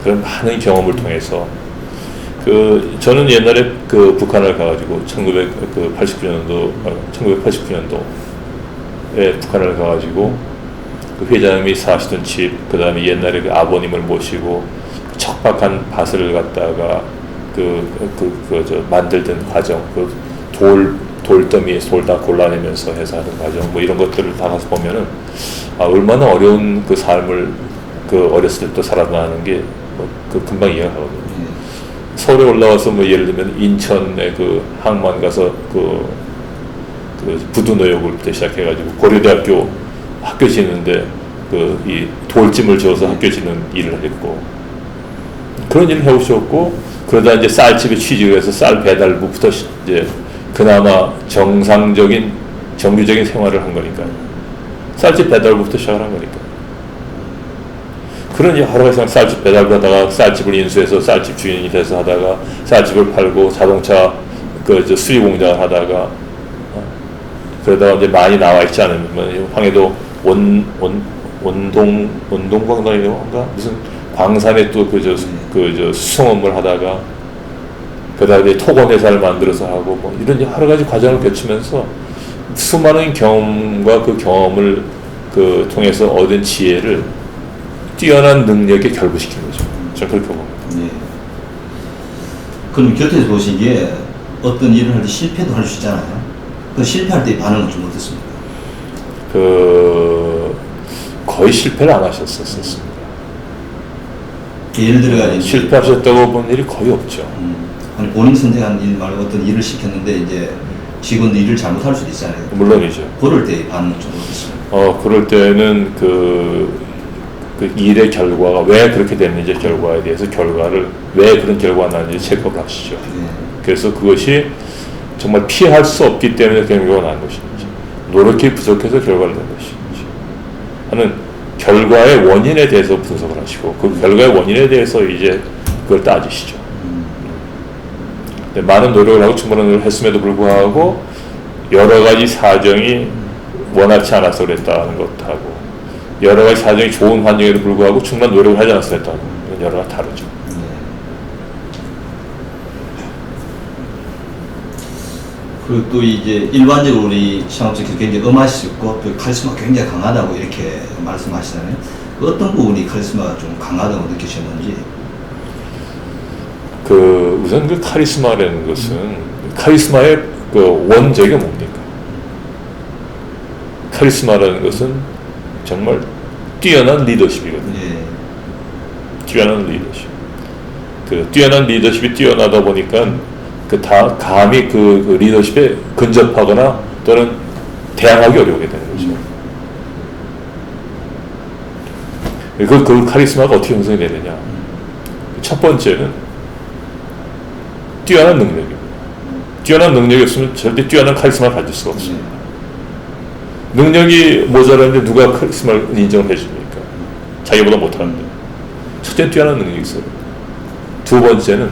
Speaker 2: 그런 많은 경험을 통해서 저는 옛날에 그 북한을 가가지고 1989년도에 북한을 가가지고 그 회장님이 사시던 집, 그 다음에 옛날에 그 아버님을 모시고 그 척박한 밭을 갖다가 만들던 과정, 돌더미에서 돌 다 골라내면서 해서 하는 과정, 뭐 이런 것들을 다 가서 보면은, 얼마나 어려운 그 삶을 어렸을 때부터 살아나는 게, 금방 이해가 가거든요. 서울에 올라와서 뭐 예를 들면 인천에 그 항만 가서 그 부두노역부터 시작해가지고 고려대학교 학교 짓는데 이 돌짐을 지어서 학교 짓는 일을 했고, 그런 일을 해오셨고, 그러다 이제 쌀집에 취직을 해서 쌀 배달부부터 이제 그나마 정상적인 정규적인 생활을 한 거니까, 쌀집 배달부부터 시작을 한 거니까. 그런 여러 가지 쌀집 배달을 하다가 쌀집을 인수해서 쌀집 주인이 돼서 하다가 쌀집을 팔고 자동차 수리 공장을 하다가, 그러다가 이제 많이 나와 있지 않으면 황해도 원동광단인가 무슨 광산에 또 수송업을 하다가, 그다음에 토건 회사를 만들어서 하고 뭐 이런 여러 가지 과정을 거치면서 수많은 경험과 그 경험을 통해서 얻은 지혜를 뛰어난 능력에 결부시킨 거죠. 저는 그렇게 봅니다.
Speaker 1: 예. 그럼 곁에서 보시기에 어떤 일을 할 때 실패도 할 수 있잖아요. 그 실패할 때 반응은 좀 어떻습니까?
Speaker 2: 거의 실패를 안 하셨었습니다.
Speaker 1: 예를 들어가
Speaker 2: 실패하셨다고 본 일이 거의 없죠.
Speaker 1: 아니 본인 선택한 일 말고 어떤 일을 시켰는데 이제 직원도 일을 잘못할 수도 있잖아요.
Speaker 2: 물론이죠.
Speaker 1: 그럴 때 반응은 좀 어떻습니까?
Speaker 2: 그럴 때는 그 일의 결과가 왜 그렇게 됐는지 결과에 대해서 왜 그런 결과가 났는지 체크를 하시죠.
Speaker 1: 네.
Speaker 2: 그래서 그것이 정말 피할 수 없기 때문에 그런 결과가 난 것인지, 노력이 부족해서 결과를 낸 것인지 하는 결과의 원인에 대해서 분석을 하시고, 그 결과의 원인에 대해서 이제 그걸 따지시죠. 많은 노력을 하고 충분한 노력을 했음에도 불구하고 여러 가지 사정이 원활치 않아서 그랬다는 것하고, 여러 가지 사정이 좋은 환경에도 불구하고 충분한 노력을 하지 않아서 그랬다는 건 여러 가지 다르죠.
Speaker 1: 그리고 또 이제 일반적으로 우리 창업자께서 굉장히 음하시고 그 카리스마 굉장히 강하다고 이렇게 말씀하시잖아요. 어떤 부분이 카리스마가 좀 강하다고 느끼셨는지?
Speaker 2: 우선 그 카리스마라는 것은, 카리스마의 원적이 뭡니까? 카리스마라는 것은 정말 뛰어난 리더십이거든요.
Speaker 1: 예.
Speaker 2: 뛰어난 리더십. 뛰어난 리더십이 뛰어나다 보니까 감히 그 리더십에 근접하거나 또는 대항하기 어려우게 되는 거죠. 그 카리스마가 어떻게 형성이 되느냐. 첫 번째는 뛰어난 능력입니다. 뛰어난 능력이 없으면 절대 뛰어난 카리스마를 가질 수가 없습니다. 능력이 모자라는데 누가 카리스마를 인정을 해줍니까? 자기보다 못하는데. 첫째는 뛰어난 능력이 있어요. 두 번째는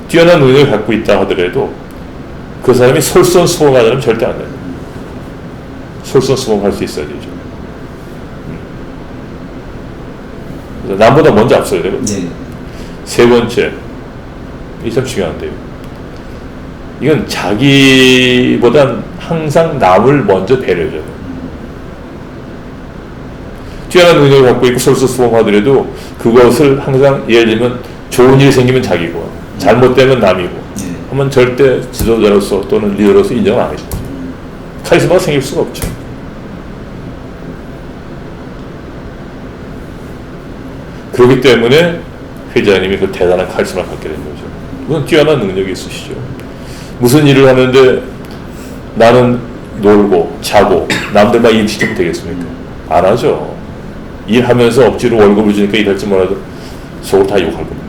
Speaker 2: 뛰어난 능력을 갖고 있다 하더라도 그 사람이 솔선수범하자면 절대 안 됩니다. 솔선수범할 수 있어야 되죠. 그래서 남보다 먼저 앞서야 되거든요.
Speaker 1: 네.
Speaker 2: 세 번째, 이게 참 중요한데요. 이건 자기보단 항상 남을 먼저 배려해줘요. 뛰어난 능력을 갖고 있고 솔선수범하더라도 그것을 항상, 예를 들면 좋은 일이 생기면 자기고 잘못되면 남이고 하면 절대 지도자로서 또는 리더로서 인정을 안 해줍니다. 카리스마가 생길 수가 없죠. 그렇기 때문에 회장님이 그 대단한 카리스마를 갖게 된 거죠. 그건 뛰어난 능력이 있으시죠. 무슨 일을 하는데 나는 놀고 자고 남들만 일 시키면 되겠습니까? 안 하죠. 일하면서 억지로 월급을 주니까 일할지 몰라도 속으로 다 욕할 겁니다.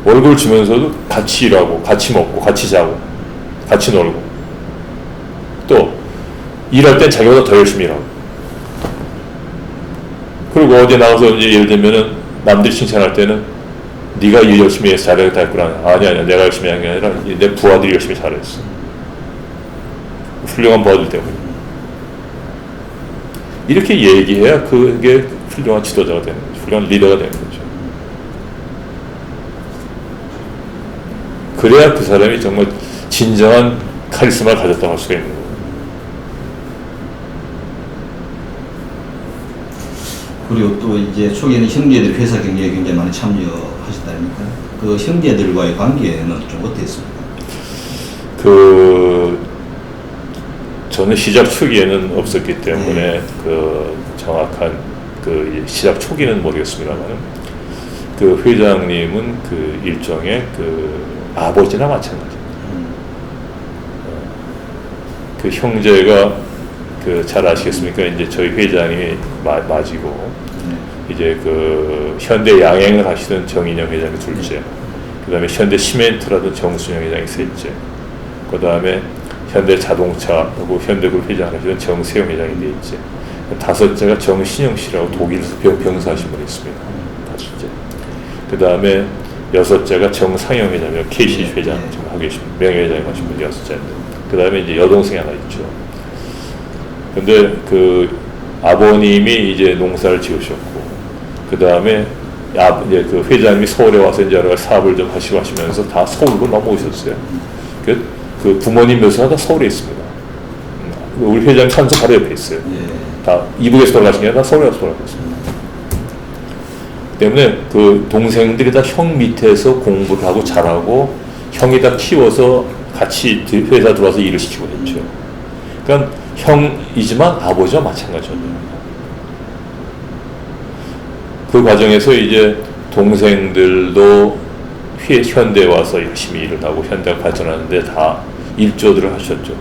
Speaker 2: 월급을 주면서도 같이 일하고 같이 먹고 같이 자고 같이 놀고 또 일할 땐 자기보다 더 열심히 일하고 그리고 어디 나가서 이제 예를 들면은 남들이 칭찬할 때는 네가 일 열심히 해서 잘하겠다 했구나. 아니야 내가 열심히 한 게 아니라 내 부하들이 열심히 잘했어. 훌륭한 부하들 때문에. 이렇게 얘기해야 그게 훌륭한 지도자가 되는 거죠. 훌륭한 리더가 되는 거죠. 그래야 그 사람이 정말 진정한 카리스마를 가졌다고 할 수가 있는 거예요.
Speaker 1: 그리고 또 이제 초기에는 형제들이 회사 경제에 굉장히 많이 참여하셨다니까 그 형제들과의 관계는 좀 어땠습니까?
Speaker 2: 저는 시작 초기에는 없었기 때문에 그 정확한 그 시작 초기는 모르겠습니다만 그 회장님은 그 일종의 그 아버지나 마찬가지입니다. 그 형제가 그 잘 아시겠습니까? 이제 저희 회장님이 맞이고 이제 그 현대 양행을 하시던 정인영 회장이 둘째, 그 다음에 현대 시멘트라던 정순영 회장이 셋째, 그 다음에 현대 자동차하고 현대그룹 회장을 하시던 정세영 회장이 넷째, 다섯째가 정신영 씨라고 독일에서 병사하신 분이 있습니다. 다섯째. 그 다음에 여섯째가 정상영 회장이라고 KC 회장 지금 하고 계신 명예회장이 하신 분이 여섯째인데, 그 다음에 이제 여동생이 하나 있죠. 근데 그 아버님이 이제 농사를 지으셨고, 그 다음에 이제 그 회장님이 서울에 와서 이제 여러 가지 사업을 좀 하시고 하시면서 다 서울로 넘어오셨어요. 그 부모님 묘소가 다 서울에 있습니다. 우리 회장님 산소 바로 옆에 있어요. 다 이북에서 돌아가신 게 아니라 서울에서 돌아가셨습니다. 때문에 그 동생들이 다 형 밑에서 공부를 하고 잘하고 형이 다 키워서 같이 회사 들어와서 일을 시키고 했죠. 그러니까 형이지만 아버지와 마찬가지입니다. 그 과정에서 이제 동생들도 현대에 와서 열심히 일을 하고 현대가 발전하는데 다 일조들을 하셨죠.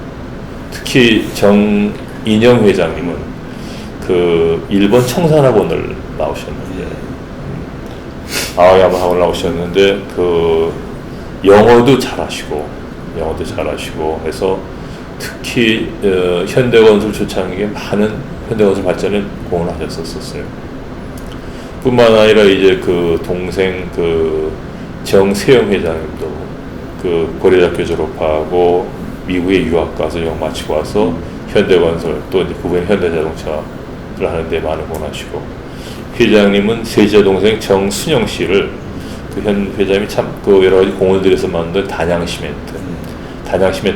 Speaker 2: 특히 정인영 회장님은 그 일본 청산학원을 나오셨는데 아오야마 학원을 나오셨는데 그 영어도 잘하시고 해서 특히 현대건설 초창기에 많은 현대건설 발전에 공헌을 하셨었어요. 뿐만 아니라 이제 그 동생 그 정세영 회장님도 그 고려대학교 졸업하고 미국에 유학 가서 영어 마치고 와서 현대건설 또 이제 그분이 현대자동차를 하는데 많은 공헌하시고, 회장님은 셋째 동생 정순영 씨를 그 현 회장님이 참 그 여러 가지 공을 들여서 만든 단양시멘트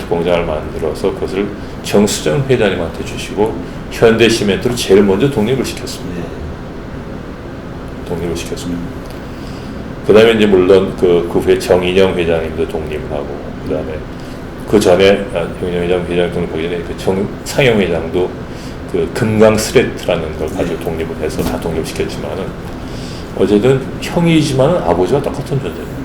Speaker 2: 공장을 만들어서 그것을 정수정 회장님한테 주시고 현대시멘트로 제일 먼저 독립을 시켰습니다. 그 다음에 이제 물론 그 후에 정인영 회장님도 독립을 하고, 그 다음에 그 전에 정인영 회장이 독립하기 전에 그 정상영 회장도 그 금강스레트라는 걸 가지고 독립을 해서 다 독립시켰지만은 어쨌든 형이지만은 아버지와 똑같은 존재입니다.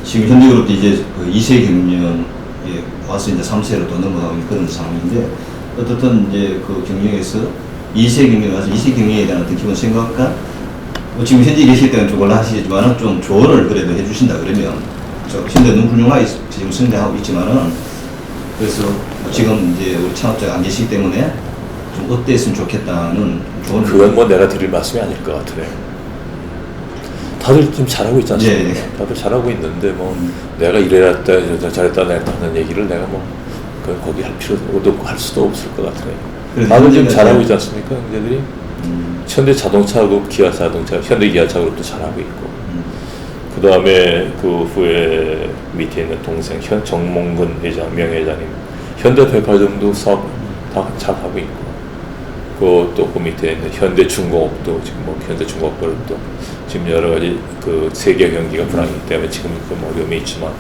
Speaker 1: 지금 현대그룹도 이제 그 2세 경영에 와서 이제 3세로 또 넘어가고 있는 그런 상황인데, 어떻든 이제 그 경영에서 2세 경영에 와서 2세 경영에 대한 어떤 기본 생각과 지금 현재 계실 때는 좀 곤란하시지만은 좀 조언을 그래도 해주신다 그러면, 저 현대는 훌륭하게 지금 성장하고 있지만은 그래서 지금 이제 우리 창업자가 안 계시기 때문에 좀 어땠으면 좋겠다는 조언을.
Speaker 2: 그건 뭐 내가 드릴 말씀이 아닐 것 같으네요. 다들 지금 잘하고 있지 않습니까?
Speaker 1: 네.
Speaker 2: 다들 잘하고 있는데 뭐 내가 이래했다 잘했다 하는 얘기를 내가 뭐 거기 할 필요도 없고 할 수도 없을 것 같아요. 다들 지금 잘하고 있지 않습니까? 형제들이 현대 자동차그룹, 기아 자동차, 현대 기아차그룹도 잘하고 있고, 그 다음에 그 후에 밑에 있는 동생 정몽근 회장, 명예회장님 현대백화점도 사업 다 잘하고 있고, 또 그 밑에 있는 현대중공업도 지금 뭐 현대중공업그룹도 지금 여러 가지 그 세계 경기가 불황이기 때문에 지금 좀 어려움이 있지만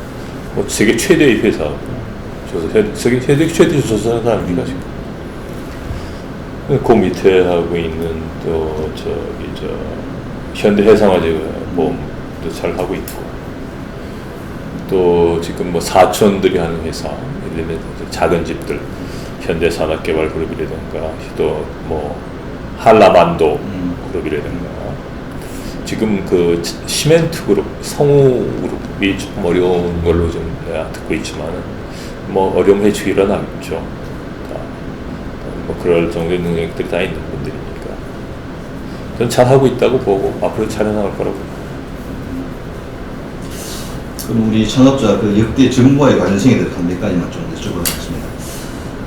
Speaker 2: 뭐 세계 최대의 회사, 세계 최대 조선사가 아닙니까 지금. 그 밑에 하고 있는 또 현대해상화재보험도 잘 하고 있고 또 지금 뭐 사촌들이 하는 회사, 예를 들면 작은 집들 현대산업개발그룹이라든가 또 뭐 한라만도 그룹이라든가 지금 그 시멘트 그룹, 성우 그룹이 좀 어려운 걸로 좀 듣고 있지만은 뭐 어려움 해치기 일어나겠죠. 뭐 그럴 정도의 능력들이 다 있는 분들이니까 전 잘하고 있다고 보고 앞으로 잘 해나갈 거라고 봅니다.
Speaker 1: 그럼 우리 창업자 그 역대 정부와의 관련성에 대해서 몇 가지만 좀 여쭤보겠습니다.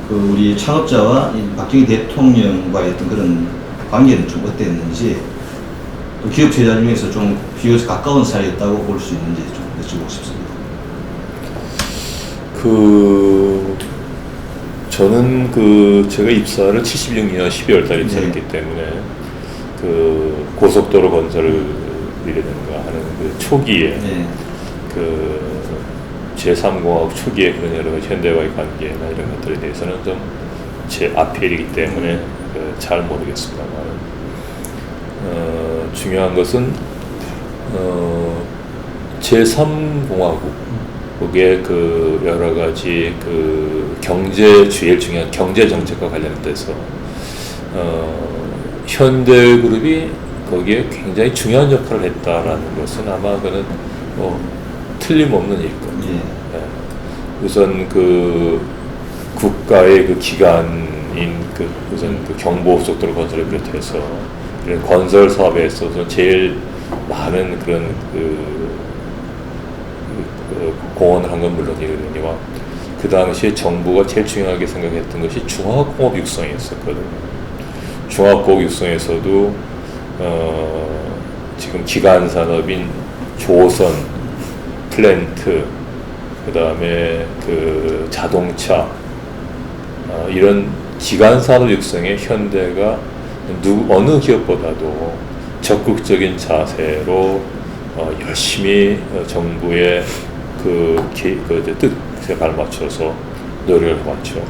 Speaker 1: 그 우리 창업자와 이 박정희 대통령과의 어떤 그런 관계는 좀 어땠는지, 또 기업 체제 중에서 좀 비교적 가까운 사이였다고 볼 수 있는지 좀 여쭤보고 싶습니다.
Speaker 2: 저는 제가 입사를 76년 12월 달에 입사했기 때문에 그 고속도로 건설이라든가 하는 그 초기에 제3공화국 초기에 그런 여러 가지 현대와의 관계나 이런 것들에 대해서는 좀 제 앞에 일이기 때문에 잘 모르겠습니다만 중요한 것은 제3공화국 그게 그 여러 가지 그 제일 중요한 경제 정책과 관련돼서 현대그룹이 거기에 굉장히 중요한 역할을 했다라는 것은 아마 그는 뭐 틀림없는 일일 겁니다. 네. 우선 그 국가의 그 기관인 우선 그 경부고속도로 건설을 비롯해서 이런 건설 사업에 있어서 제일 많은 그런 공헌을 한 건 물론이거든요. 그 당시에 정부가 제일 중요하게 생각했던 것이 중화공업 육성이었었거든요. 중화공업 육성에서도 지금 기간 산업인 조선, 플랜트, 그 다음에 그 자동차, 이런 기간 산업 육성에 현대가 어느 기업보다도 적극적인 자세로 열심히 정부의 뜻에 발맞춰서 노력을 해왔죠.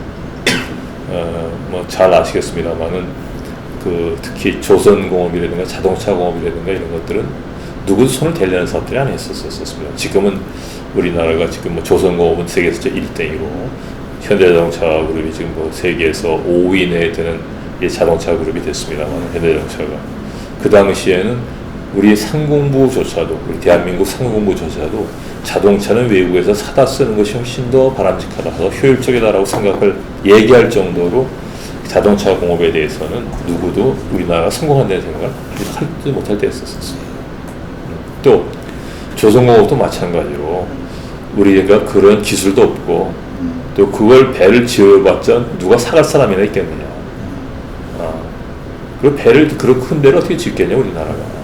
Speaker 2: 뭐 잘 아시겠습니다만은 특히 조선공업이라든가 자동차공업이라든가 이런 것들은 누구도 손을 대려는 사업들이 아니었었습니다. 지금은 우리나라가 지금 뭐 조선공업은 세계에서 1등이고 현대자동차 그룹이 지금 뭐 세계에서 5위 내에 드는 자동차 그룹이 됐습니다만 현대자동차가 그 당시에는 우리 상공부조차도 우리 대한민국 상공부조차도 자동차는 외국에서 사다 쓰는 것이 훨씬 더 바람직하다, 더 효율적이다라고 생각을 얘기할 정도로 자동차 공업에 대해서는 누구도 우리나라가 성공한다는 생각을 하지 못할 때였었어요. 또 조선공업도 마찬가지로 우리가 그런 기술도 없고 또 그걸 배를 지어봤자 누가 사갈 사람이나 있겠느냐. 그 배를 그런 큰 배를 어떻게 짓겠냐 우리나라가.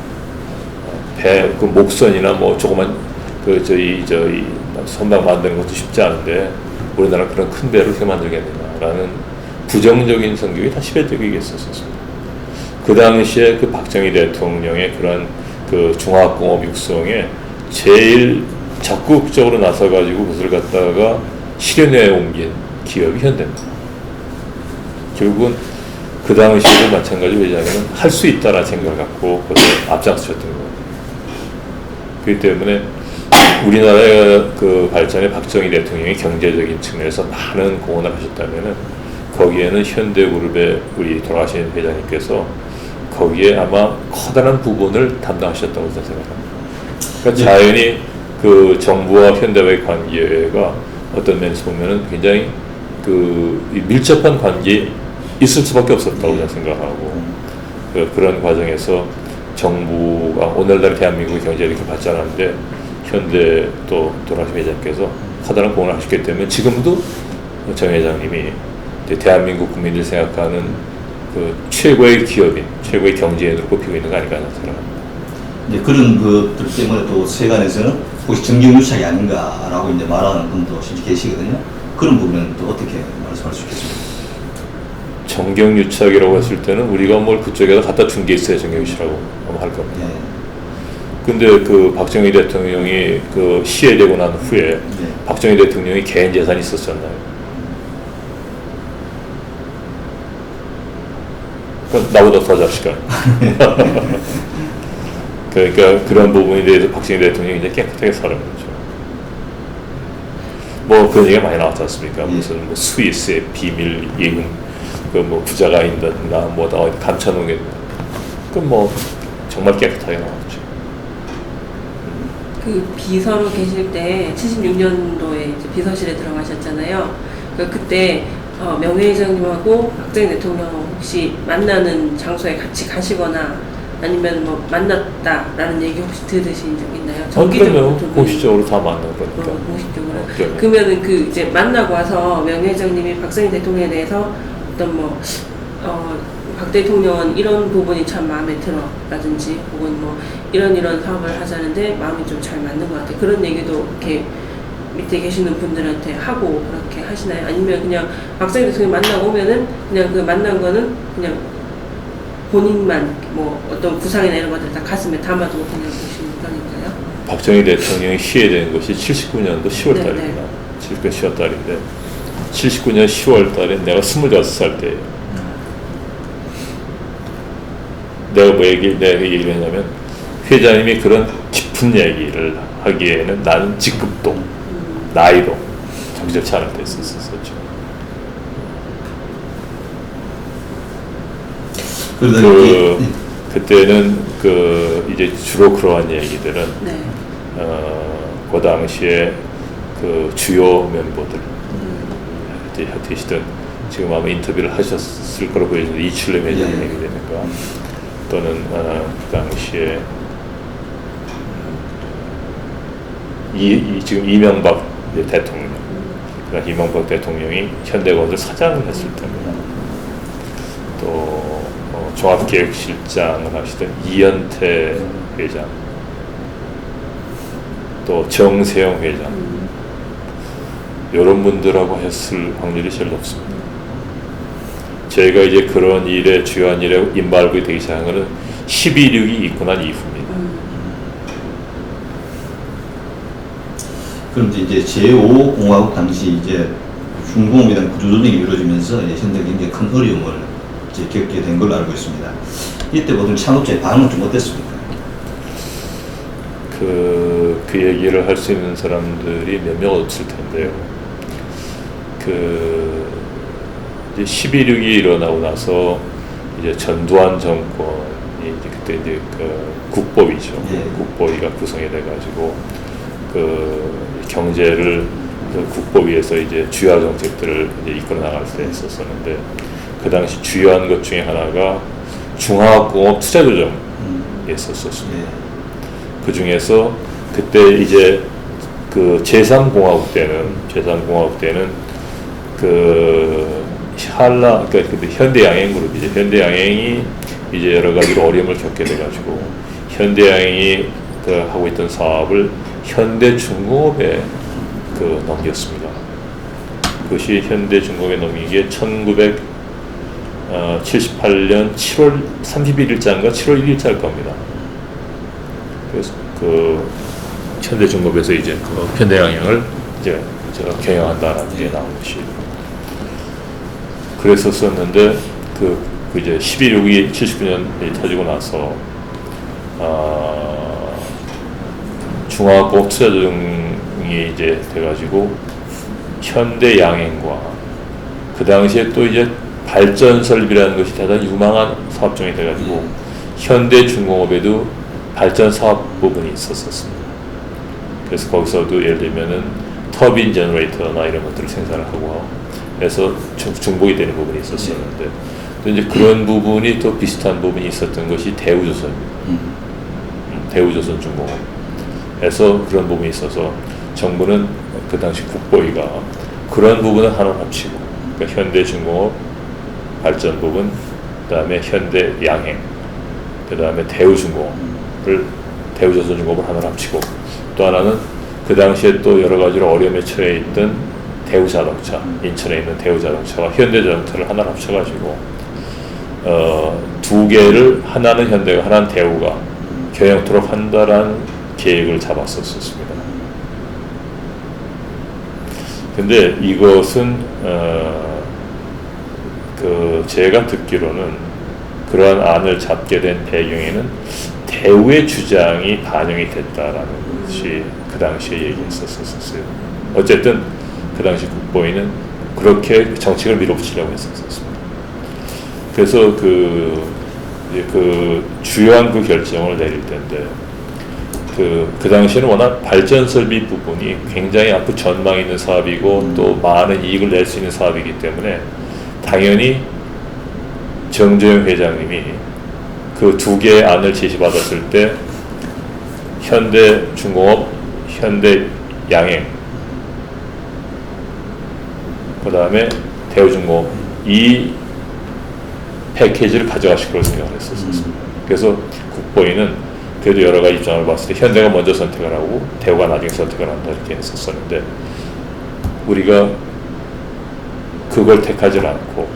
Speaker 2: 그 목선이나 뭐 조그만 저희 선박 만드는 것도 쉽지 않은데 우리나라 그런 큰 배를 어떻게 만들겠느냐라는 부정적인 성격이 다 시대적이게 있었습니다. 그 당시에 그 박정희 대통령의 그런 그 중화공업 육성에 제일 적극적으로 나서가지고 그것을 갖다가 실현에 옮긴 기업이 현대입니다. 결국은 그 당시에도 마찬가지로 왜냐하면 할 수 있다라는 생각을 갖고 그것을 앞장섰던 거예요. 그렇기 때문에 우리나라의 그 발전에 박정희 대통령이 경제적인 측면에서 많은 공헌을 하셨다면은 거기에는 현대그룹의 우리 돌아가신 회장님께서 거기에 아마 커다란 부분을 담당하셨다고 저는 생각합니다. 그러니까 자연히 그 정부와 현대와의 관계가 어떤 면에서 보면은 굉장히 밀접한 관계에 있을 수밖에 없었다고 저는 생각하고 그런 과정에서 정부가 오늘날 대한민국 경제가 이렇게 발전하는데 현대 또 돌아가신 회장님께서 커다란 공헌을 하셨기 때문에 지금도 정 회장님이 대한민국 국민들이 생각하는 그 최고의 기업인, 최고의 경제인으로 꼽히고 있는 거 아닌가 생각합니다.
Speaker 1: 이제 그런 것들 때문에 또 세간에서는 혹시 정경유착이 아닌가라고 이제 말하는 분도 실제 계시거든요. 그런 부분은 또 어떻게 말씀할 수 있겠습니까?
Speaker 2: 정경유착이라고 했을 때는 우리가 뭘 그쪽에다 갖다 준 게 있어야 정경유착이라고 할 겁니다. 근데 그 박정희 대통령이 그 시해되고 난 후에
Speaker 1: 네.
Speaker 2: 박정희 대통령이 개인 재산이 있었잖아요. 그럼 나보다 더 잘시까. 그러니까 그런 부분에 대해서 박정희 대통령이 이제 깨끗하게 살아는 거죠. 뭐 그런 얘기가 많이 나왔지 않습니까? 무슨 뭐 스위스의 비밀 예금 그 뭐 부자가 있다든가 뭐다 어디 감춰놓은 게 그럼 뭐 정말 깨끗하게 나왔죠.
Speaker 4: 그 비서로 계실 때 76년도에 이제 비서실에 들어가셨잖아요. 그때 명예회장님하고 박정희 대통령 혹시 만나는 장소에 같이 가시거나 아니면 뭐 만났다라는 얘기 혹시 들으신 적 있나요?
Speaker 2: 그러면 공식적으로 다 만난 거니까.
Speaker 4: 공식적으로. 그러면은 그 이제 만나고 와서 명예회장님이 박정희 대통령에 대해서 어떤 뭐 박 대통령은 이런 부분이 참 마음에 들어라든지 혹은 뭐 이런 사업을 하자는데 마음이 좀 잘 맞는 것 같아 그런 얘기도 이렇게 밑에 계시는 분들한테 하고 그렇게 하시나요? 아니면 그냥 박정희 대통령 만나고 오면은 그냥 그 만난 거는 그냥 본인만 뭐 어떤 구상이나 이런 것들 다 가슴에 담아두고 그냥 계시는 편인가요?
Speaker 2: 박정희 대통령이 시해된 것이 79년도 10월
Speaker 4: 네,
Speaker 2: 달입니다. 79년 10월 달인데 79년 10월 달에 내가 25살 때예요. 내가 얘기를 했냐면 회장님이 그런 깊은 얘기를 하기에는 나는 직급도 나이도 적절치 않을 때 있었었죠. 그때는 그 이제 주로 그러한 얘기들은
Speaker 4: 네.
Speaker 2: 그 당시에 그 주요 멤버들 되시던 지금 아마 인터뷰를 하셨을 거로 보이는데 이춘래 회장 얘기되는가 또는 그 당시에 지금 이명박 대통령, 그러니까 이명박 대통령이 현대건설 사장을 했을 때입니다. 또 종합계획실장을 하시던 이현태 회장, 또 정세영 회장, 이런 분들하고 했을 확률이 제일 높습니다. 저희가 이제 그런 일에 주요한 일에 입말고 되기 시작한 것은 12.6이 있고 난 이후입니다.
Speaker 1: 그럼 이제 제5공화국 당시 이제 중공업에 대한 구조조정이 이루어지면서 현대가 굉장히 큰 어려움을 이제 겪게 된 걸로 알고 있습니다. 이때 보통 창업자의 반응은 좀 어땠습니까?
Speaker 2: 그 얘기를 할 수 있는 사람들이 몇 명 없을 텐데요. 이제 12.6이 일어나고 나서 이제 전두환 정권이 이제 그때 이제 그 국법이죠. 국법위가 구성이 돼가지고 그 경제를 그 국법위에서 이제 주요 정책들을 이제 이끌어 나갈 때 했었었는데 그 당시 주요한 것 중에 하나가 중화공업 투자조정이 있었었습니다. 그 중에서 그때 이제 그 제3공화국 때는 그 한라 그러니까 현대양행그룹이죠. 현대양행이 이제 여러 가지로 어려움을 겪게 돼가지고 현대양행이 그 하고 있던 사업을 현대중공업에 그 넘겼습니다. 그것이 현대중공업에 넘기기에 1978년 7월 31일자인가 7월 1일자일 겁니다. 그래서 그 현대중공업에서 이제 그 현대양행을 이제 경영한다는 게 나온 것이 그랬었었는데 그 이제 12.6이 79년에 터지고 나서 중화공업 투자조정이 이제 돼가지고 현대양행과 그 당시에 또 이제 발전설비라는 것이 대단히 유망한 사업종이 돼가지고 현대중공업에도 발전 사업 부분이 있었습니다. 그래서 거기서도 예를 들면은 터빈 제너레이터나 이런 것들을 생산을 하고 해서 중복이 되는 부분이 있었었는데 또 이제 그런 부분이 또 비슷한 부분이 있었던 것이 대우조선입니다. 대우조선중공업에서 그런 부분이 있어서 정부는 그 당시 국보위가 그런 부분을 하나 합치고 그러니까 현대중공업 발전 부분, 그 다음에 현대양행, 그 다음에 대우조선중공업을 하나 합치고 또 하나는 그 당시에 또 여러 가지로 어려움에 처해 있던 대우자동차, 인천에 있는 대우자동차와 현대자동차를 하나 합쳐가지고 두 개를 하나는 현대가 하나는 대우가 경영토록 한다라는 계획을 잡았었습니다. 근데 이것은 제가 듣기로는 그러한 안을 잡게 된 배경에는 대우의 주장이 반영이 됐다라는 것이 그 당시에 얘기했었어요. 어쨌든 그 당시 국보위는 그렇게 정책을 밀어붙이려고 했었습니다. 그래서 그 주요한 그 결정을 내릴 때인데 그 당시에는 워낙 발전 설비 부분이 굉장히 앞으로 전망 있는 사업이고 또 많은 이익을 낼 수 있는 사업이기 때문에 당연히 정재영 회장님이 그 두 개의 안을 제시받았을 때 현대중공업, 현대양행, 그 다음에 대우중공업 이 패키지를 가져가실 거라고 생각을 했었습니다. 그래서 국보위는 그래도 여러 가지 입장을 봤을 때 현대가 먼저 선택을 하고 대우가 나중에 선택을 한다 이렇게 했었었는데 우리가 그걸 택하지 않고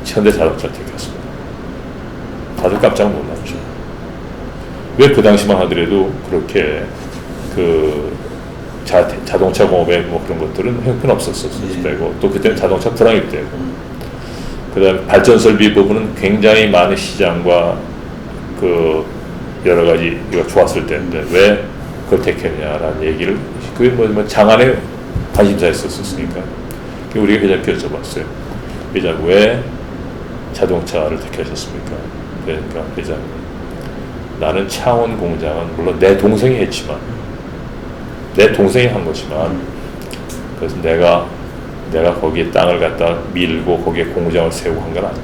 Speaker 2: 현대자동차를 택했습니다. 다들 깜짝 놀랐죠. 왜 그 당시만 하더라도 그렇게 그 자동차 공업에 뭐 그런 것들은 형편없었을 때고 또 그때는 자동차 불황일 때고 그 다음에 발전 설비 부분은 굉장히 많은 시장과 그 여러 가지 이가 좋았을 때인데 왜 그걸 택했냐라는 얘기를 그게 뭐 장안에 관심사였었으니까 우리가 회장님께 여쭤봤어요. 회장 왜 자동차를 택하셨습니까? 그러니까 회장님 나는 창원 공장은 물론 내 동생이 했지만 내 동생이 한 거지만 그래서 내가 거기에 땅을 갖다 밀고 거기에 공장을 세우고 한 건 아니다.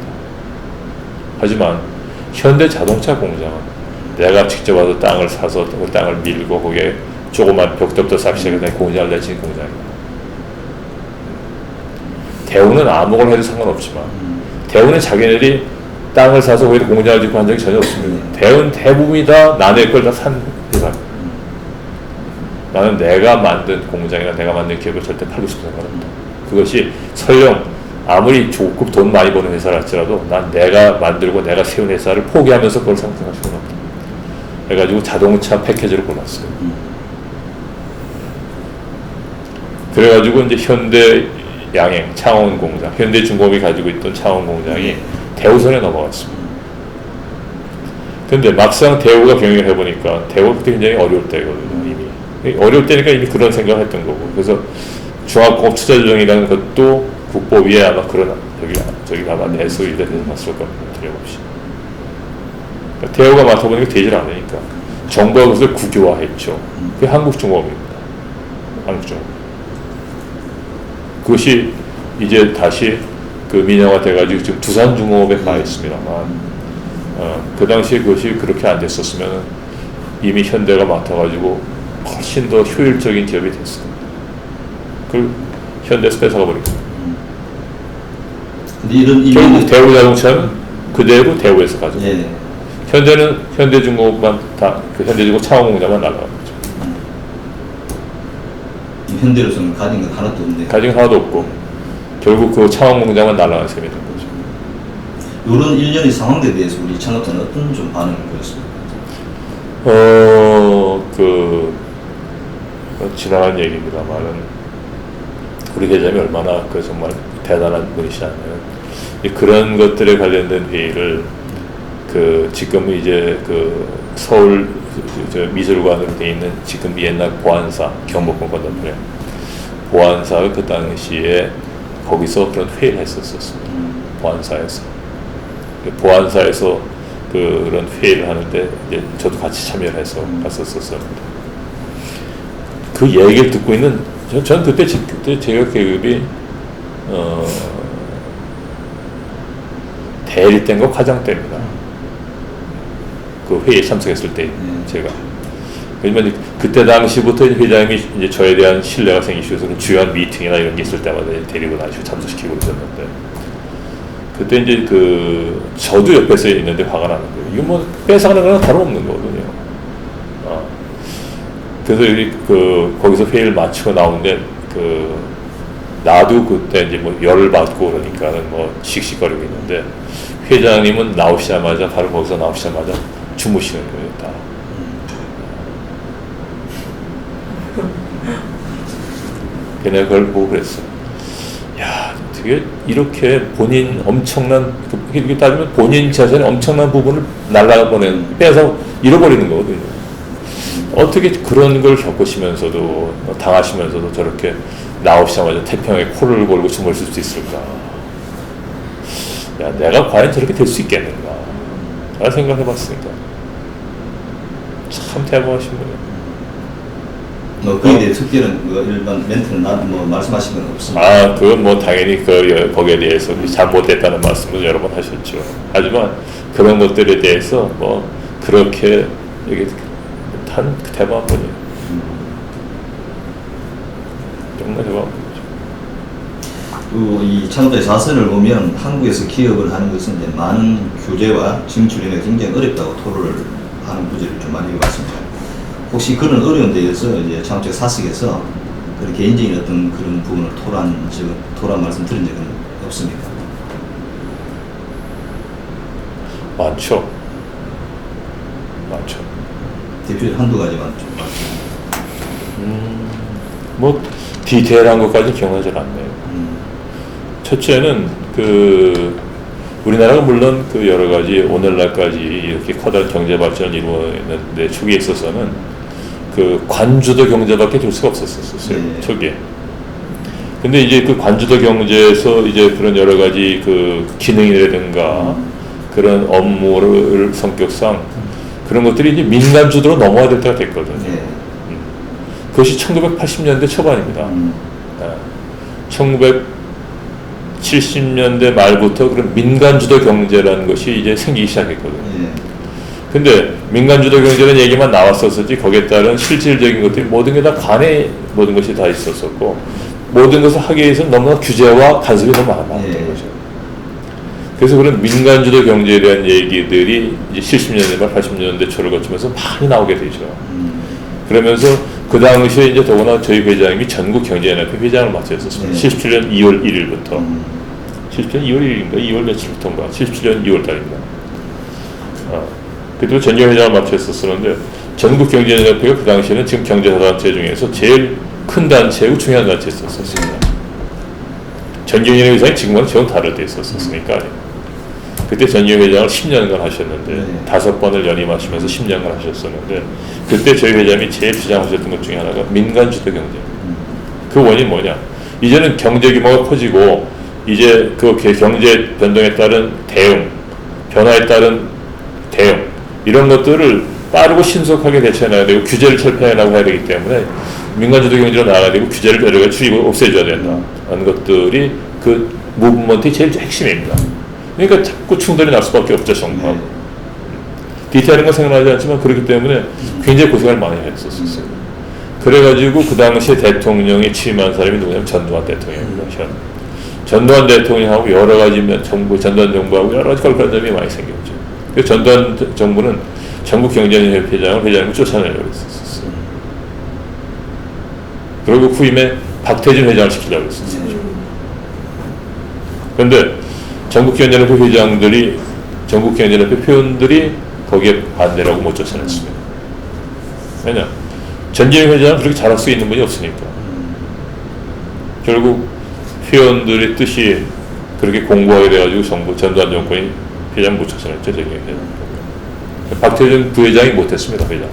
Speaker 2: 하지만 현대자동차 공장은 내가 직접 와서 땅을 사서 그 땅을 밀고 거기에 조그만 벽돌부터 싹 시작해서 공장을 내친 공장이다. 대우는 아무거나 해도 상관없지만 대우는 자기네들이 땅을 사서 거기다 공장을 짓고 한 적이 전혀 없습니다. 대우는 대부분이 다 남의 걸 다 산 회사입니다. 나는 내가 만든 공장이나 내가 만든 기업을 절대 팔고 싶은 생각은 없다. 그것이 설령 아무리 조금 돈 많이 버는 회사라 할지라도 난 내가 만들고 내가 세운 회사를 포기하면서 그걸 상승할 수는 없다. 그래가지고 자동차 패키지를 골랐어요. 그래가지고 이제 현대양행, 창원 공장, 현대중공업이 가지고 있던 창원 공장이 대우선에 넘어갔습니다. 근데 막상 대우가 경영을 해보니까 대우가 그때 굉장히 어려울 때거든요. 이미 어려울 때니까 이미 그런 생각을 했던 거고 그래서 종합공업 투자조정이라는 것도 국보위에 아마 그런 저기 아마 내수 일에 대해서 봤을 겁니다. 틀림없이. 그러니까 대우가 맡아보니까 되질 않으니까 정부가 그것을 국유화했죠. 그게 한국중공업입니다. 한국중공업. 그것이 이제 다시 그 민영화 돼가지고 지금 두산중공업에 가 있습니다만 그 당시에 그것이 그렇게 안 됐었으면 이미 현대가 맡아가지고 훨씬 더 효율적인 기업이 됐을 겁니다. 그걸 현대에서 뺏어가 버립니다. 결국 대우자동차는 그대로 대우에서 가져가.
Speaker 1: 예.
Speaker 2: 현대는 현대중공업만 다 그 현대중공업 창원공장만 날아가는 거죠.
Speaker 1: 현대로서는 가진 건 하나도 없는데.
Speaker 2: 가진 건 하나도 없고 결국 그 창원공장만 날아가는 셈이 된 거죠.
Speaker 1: 이런 일련의 상황에 대해서 우리 창업자는 어떤 좀 반응을 보였습니까?
Speaker 2: 지나간 얘기입니다만은 우리 회장이 얼마나 그 정말 대단한 분이시냐면 그런 것들에 관련된 회의를 지금 이제 서울 미술관으로 돼 있는 지금 옛날 보안사 경복궁 건너편에 보안사가 그 당시에 거기서 그런 회의를 했었습니다. 보안사에서 그런 회의를 하는데 이제 저도 같이 참여를 해서 갔었었습니다. 그 얘기를 듣고 있는 전 그때 제가 계급이 대리 때인가 과장 때입니다. 그 회의에 참석했을 때 제가 왜냐면 그때 당시부터 회장님이 이제 저에 대한 신뢰가 생기셔서 주요한 미팅이나 이런 게 있을 때마다 데리고 다니시고 참석시키고 그러셨는데 그때 이제 저도 옆에서 있는데 화가 나는 거예요. 이거 뭐 뺏어가는 거랑 다름없는 거거든요. 그래서 거기서 회의를 마치고 나오는데 나도 그때 이제 뭐 열을 받고 그러니까는 뭐 씩씩거리고 있는데 회장님은 나오시자마자 바로 거기서 나오시자마자 주무시는 거예요, 다. 내가 그걸 보고 그랬어. 야, 어떻게 이렇게 본인 엄청난, 이렇게 따지면 본인 자신의 엄청난 부분을 날라보내는, 빼서 잃어버리는 거거든요. 어떻게 그런 걸 겪으시면서도, 당하시면서도 저렇게 나오시자마자 태평에 코를 골고 숨을 쉴 수 있을까? 야, 내가 과연 저렇게 될 수 있겠는가? 라는 생각을 해봤으니까. 참 대단하신 분이에요.
Speaker 1: 그에 대해 특별한 일반 멘트는 말씀하신 건 없습니다.
Speaker 2: 아, 그건 뭐 당연히 거기에 대해서 잘못됐다는 말씀을 여러 번 하셨죠. 하지만 그런 것들에 대해서 뭐 그렇게 이게 단 대박한 분이에요. 정말 대박한 분이죠.
Speaker 1: 이 창업자의 자세를 보면 한국에서 기업을 하는 것은 이제 많은 규제와 진출이 굉장히 어렵다고 토로를 하는 구절을 좀 많이 봤습니다. 혹시 그런 어려운 데에서 이제 창업자 사석에서 그런 개인적인 어떤 그런 부분을 토로한 말씀 드린 적은 없습니까?
Speaker 2: 많죠. 많죠.
Speaker 1: 대표적으로 한두 가지만 좀 말씀.
Speaker 2: 뭐 디테일한 것까지 기억나지 않네요. 첫째는 우리나라가 물론 여러 가지 오늘날까지 이렇게 커다란 경제 발전을 이루어내는데 초기에 있어서는 관주도 경제밖에 될 수가 없었어요.
Speaker 1: 네.
Speaker 2: 초기에. 근데 이제 관주도 경제에서 이제 그런 여러 가지 기능이라든가 그런 업무를 성격상 그런 것들이 이제 민간주도로 넘어야 될 때가 됐거든요.
Speaker 1: 네.
Speaker 2: 그것이 1980년대 초반입니다. 1970년대 말부터 그런 민간주도 경제라는 것이 이제 생기기 시작했거든요.
Speaker 1: 네.
Speaker 2: 근데 민간주도 경제라는 얘기만 나왔었지 거기에 따른 실질적인 것들이 모든 게 다 관에 모든 것이 다 있었었고 모든 것을 하기 위해서는 너무나 규제와 간섭이 너무 많았던 거죠. 그래서 그런 민간주도 경제에 대한 얘기들이 이제 70년대 말 80년대 초를 거치면서 많이 나오게 되죠. 그러면서 그 당시에 이제 더구나 저희 회장님이 전국경제연합회 회장을 맡으셨었습니다. 77년 2월 1일부터 77년 2월 1일인가 2월 며칠부터인가 77년 2월 달입니다. 그때 전경회장을 맡으셨었는데 전국경제연합회가 그 당시에는 지금 경제사단체 중에서 제일 큰 단체이고 중요한 단체였었습니다. 전경연 회장이 지금과는 전혀 다르게 있었으니까 그때 전경 회장을 10년간 하셨는데 5번을 연임하시면서 10년간 하셨었는데 그때 저희 회장이 제일 주장하셨던 것 중에 하나가 민간주도 경제. 그 원인이 뭐냐? 이제는 경제 규모가 커지고 이제 경제 변동에 따른 대응, 변화에 따른 대응 이런 것들을 빠르고 신속하게 대처해놔야 되고 규제를 철폐해나가고 해야 되기 때문에 민간주도 경제로 나가야 되고 규제를 여러 가지 줄이고 없애줘야 된다는 것들이 무브먼트의 제일 핵심입니다. 그러니까 자꾸 충돌이 날 수밖에 없죠, 정부하고. 디테일한 건 생각나지 않지만 그렇기 때문에 굉장히 고생을 많이 했었어요. 그래가지고 그 당시에 대통령이 취임한 사람이 누구냐면 전두환 대통령입니다. 전두환 대통령하고 여러 가지 전두환 정부하고 여러 가지 걸걸한 점이 많이 생겼죠. 그래서 전두환 정부는 전국경제연합회 회장을 쫓아내려고 했었어요. 그리고 후임에 박태진 회장을 시키려고 했었어요. 그런데 전국경제연합회 회장들이 전국경제연합회 회원들이 거기에 반대라고 못 쫓아냈습니다. 왜냐? 전기영 회장은 그렇게 잘할 수 있는 분이 없으니까. 결국 회원들의 뜻이 그렇게 공고하게 돼가지고 전두환 정권이 회장 못 쫓아냈죠. 전기영 회장. 박태준 부회장이 못했습니다. 회장.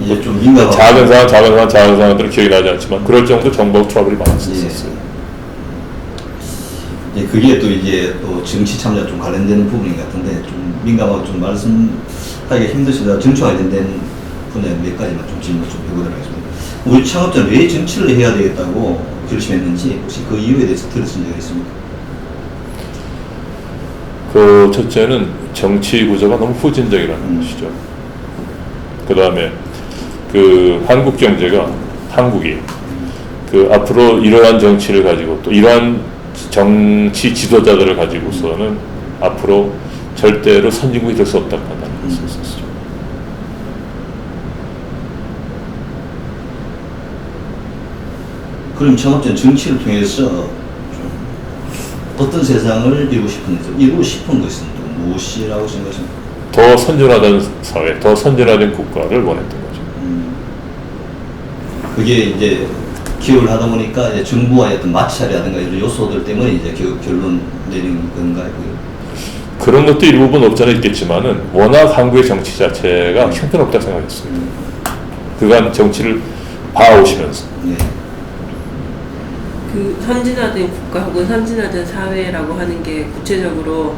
Speaker 1: 이제 좀 민감한
Speaker 2: 작은 상황들은 기억이 나지 않지만 그럴 정도 정보 트러블이 많았었어요.
Speaker 1: 예, 그게 또 이제 또 정치 참여와 좀 관련되는 부분인 것 같은데 좀 민감하고 좀 말씀하기가 힘드시다 정치와 관련된 분야 몇 가지만 좀 질문 좀 해보도록 하겠습니다. 우리 창업자는 왜 정치를 해야 되겠다고 결심했는지 혹시 그 이유에 대해서 들으신 적이 있습니까?
Speaker 2: 첫째는 정치 구조가 너무 후진적이라는 것이죠. 그 다음에 한국 경제가 한국이 앞으로 이러한 정치를 가지고 또 이러한 정치 지도자들을 가지고서는 앞으로 절대로 선진국이 될 수 없다고 판단을 했었죠.
Speaker 1: 그럼 창업자는 정치를 통해서 좀 어떤 세상을 이루고 싶은 것은 뭐냐고 무엇이라고 생각하십니까?
Speaker 2: 더 선진화된 사회, 더 선진화된 국가를 원했던 거죠.
Speaker 1: 그게 이제 기여를 하다 보니까 이제 정부와의 어떤 마찰이라든가 이런 요소들 때문에 이제 결론 내린 건가요?
Speaker 2: 그런 것도 일부분 없지 않아 있겠지만은 워낙 한국의 정치 자체가 형편없다고 생각했습니다. 그간 정치를 봐오시면서.
Speaker 1: 네.
Speaker 4: 그 선진화된 국가 혹은 선진화된 사회라고 하는 게 구체적으로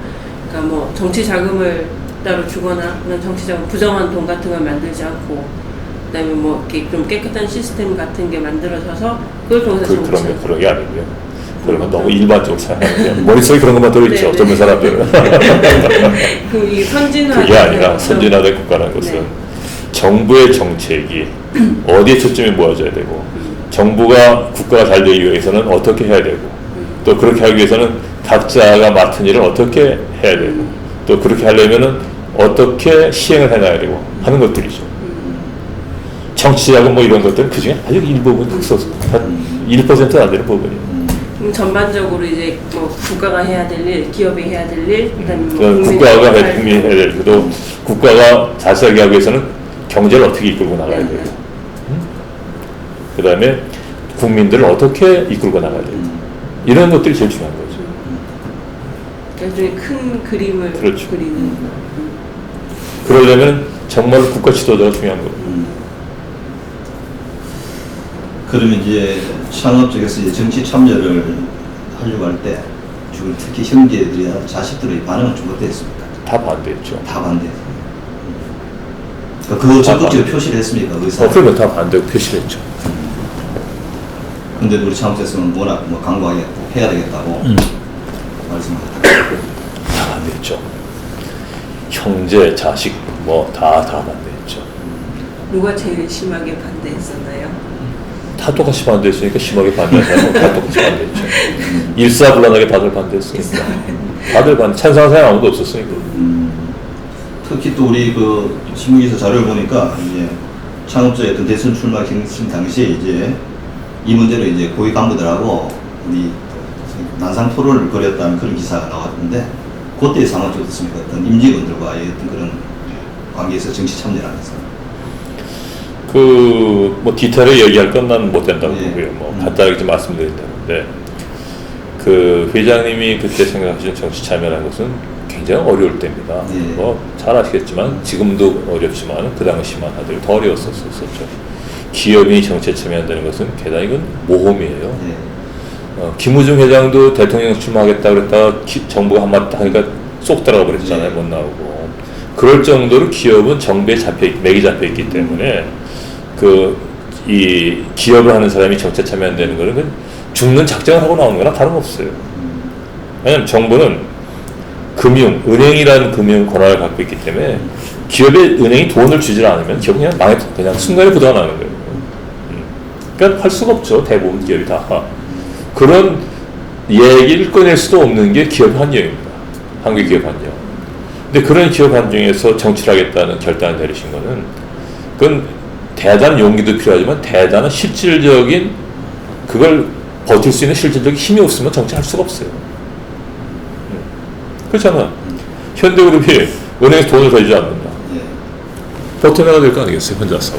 Speaker 4: 그러니까 뭐 정치 자금을 따로 주거나 그런 정치 자금 부정한 돈 같은 걸 만들지 않고 그다음에 뭐 이렇게 좀 깨끗한 시스템 같은 게 만들어져서 그걸 통해서 정치
Speaker 2: 그런 게 아니고요. 그러면 너무 일반적으로 생각하는데 머릿속에 그런 것만 들어있죠.
Speaker 4: 네,
Speaker 2: 어떤
Speaker 4: 네.
Speaker 2: 사람들은.
Speaker 4: 그 선진화
Speaker 2: 그게 아니라 선진화된 국가라는 것은
Speaker 4: 네.
Speaker 2: 정부의 정책이 어디에 초점이 모아져야 되고 정부가 국가가 잘 되기 위해서는 어떻게 해야 되고 또 그렇게 하기 위해서는 각자가 맡은 일을 어떻게 해야 되고 또 그렇게 하려면은 어떻게 시행을 해놔야 되고 하는 것들이죠. 정치하고 뭐 이런 것들은 그 중에 아주 일부분 흑소수, 한 1%도 안 되는 부분이에요.
Speaker 4: 전반적으로 이제 뭐 국가가 해야 될 일, 기업이 해야 될 일, 그다음에 뭐
Speaker 2: 국가가 국민이 해야 될 일도 국가가 자세하게 하기 위해서는 경제를 어떻게 이끌고 나가야 되고 그다음에 국민들을 어떻게 이끌고 나가야 되고 이런 것들이 제일 중요한 거죠.
Speaker 4: 나중에 큰 그림을
Speaker 2: 그렇죠.
Speaker 4: 그리는
Speaker 2: 그러려면 정말 국가 지도자가 중요한 거예요.
Speaker 1: 그러면 이제 창업 쪽에서 이제 정치 참여를 하려고 할 때 주로 특히 형제들이나 자식들의 반응은 좀 어땠습니까?
Speaker 2: 다 반대했죠.
Speaker 1: 다 반대. 그거 적극적으로 표시를 했습니까? 의사.
Speaker 2: 그러면 다 반대고 표시를 했죠.
Speaker 1: 근데 우리 창업자에서는 워낙 뭐 강구하게 해야 되겠다고 말씀하셨다.
Speaker 2: 다 반대했죠. 형제, 자식 뭐 다 반대했죠.
Speaker 4: 누가 제일 심하게 반대했었나요?
Speaker 2: 다 똑같이 반대했으니까 심하게 반대하고 다 똑같이 반대했죠. 일사불란하게 다들 반대했으니까. 다들 찬성한 사람이 아무도 없었으니까.
Speaker 1: 특히 또 우리 그 신문기사 자료를 보니까 이제 창업자의 어떤 대선 출마 경선 당시에 이제 이 문제로 이제 고위 간부들하고 우리 난상 토론을 벌였다는 그런 기사가 나왔는데 그때의 상황이 어떻습니까? 어떤 임직원들과의 어떤 그런 관계에서 정치 참여를 하면서.
Speaker 2: 뭐 디테일을 얘기할 건 난 못 된다고
Speaker 1: 예.
Speaker 2: 보고요. 뭐 간단하게 좀 말씀드린다는데 그 회장님이 그때 생각하시는 정치 참여라는 것은 굉장히 어려울 때입니다.
Speaker 1: 예.
Speaker 2: 뭐 잘 아시겠지만 지금도 어렵지만 그 당시만 하더라도 더 어려웠었죠. 기업이 정치에 참여한다는 것은 게다가 이건 모험이에요.
Speaker 1: 예.
Speaker 2: 김우중 회장도 대통령 출마하겠다 그랬다가 정부가 한마디 하니까 쏙 들어가 버렸잖아요.
Speaker 1: 예.
Speaker 2: 못 나오고. 그럴 정도로 기업은 정부에 맥이 잡혀 있기 때문에 이 기업을 하는 사람이 정치에 참여한다는 거는 죽는 작정을 하고 나오는 거랑 다름없어요. 왜냐하면 정부는 은행이라는 금융 권한을 갖고 있기 때문에 기업에 은행이 돈을 주질 않으면 기업은 그냥 순간에 부도나는 거예요. 그러니까 할 수가 없죠. 대부분 기업이 다. 그런 얘기를 꺼낼 수도 없는 게 기업 환경입니다. 한국의 기업 환경. 근데 그런 기업 환경에서 정치를 하겠다는 결단을 내리신 거는 그건 대단한 용기도 필요하지만 대단한 실질적인 그걸 버틸 수 있는 실질적인 힘이 없으면 정치할 수가 없어요. 그렇잖아. 현대그룹이 은행에서 돈을 더 주지 않는다.
Speaker 1: 예.
Speaker 2: 버텨나가야 될 거 아니겠어요, 혼자서.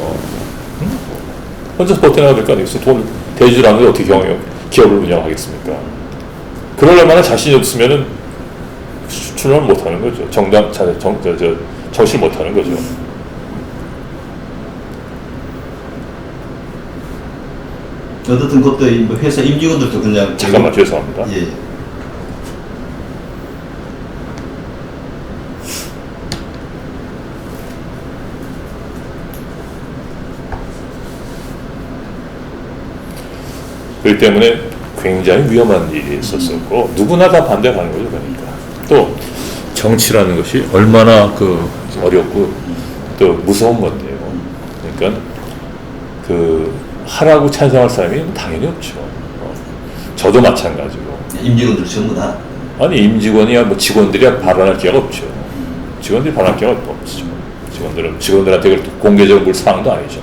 Speaker 2: 혼자서 버텨나가야 될 거 아니겠어요. 돈 대주질 않는데 어떻게 기업을 운영하겠습니까? 그러려면 자신이 없으면은 출마를 못 하는 거죠. 정치를 못 하는 거죠.
Speaker 1: 어떻든 그것도 뭐 회사 임직원들도 그냥
Speaker 2: 잠깐만 죄송합니다.
Speaker 1: 예.
Speaker 2: 그렇기 때문에 굉장히 위험한 일이 있었었고 누구나 다 반대하는 거죠. 그러니까 또 정치라는 것이 얼마나 어렵고 또 무서운 건데요. 그러니까 하라고 찬성할 사람이 당연히 없죠. 저도 마찬가지고.
Speaker 1: 임직원들 전부 다.
Speaker 2: 아니 임직원이야 뭐 직원들이야 발언할 기회가 없죠. 직원들이 발언할 기회가 없죠. 직원들한테 그걸 공개적으로 물 사항도 아니죠.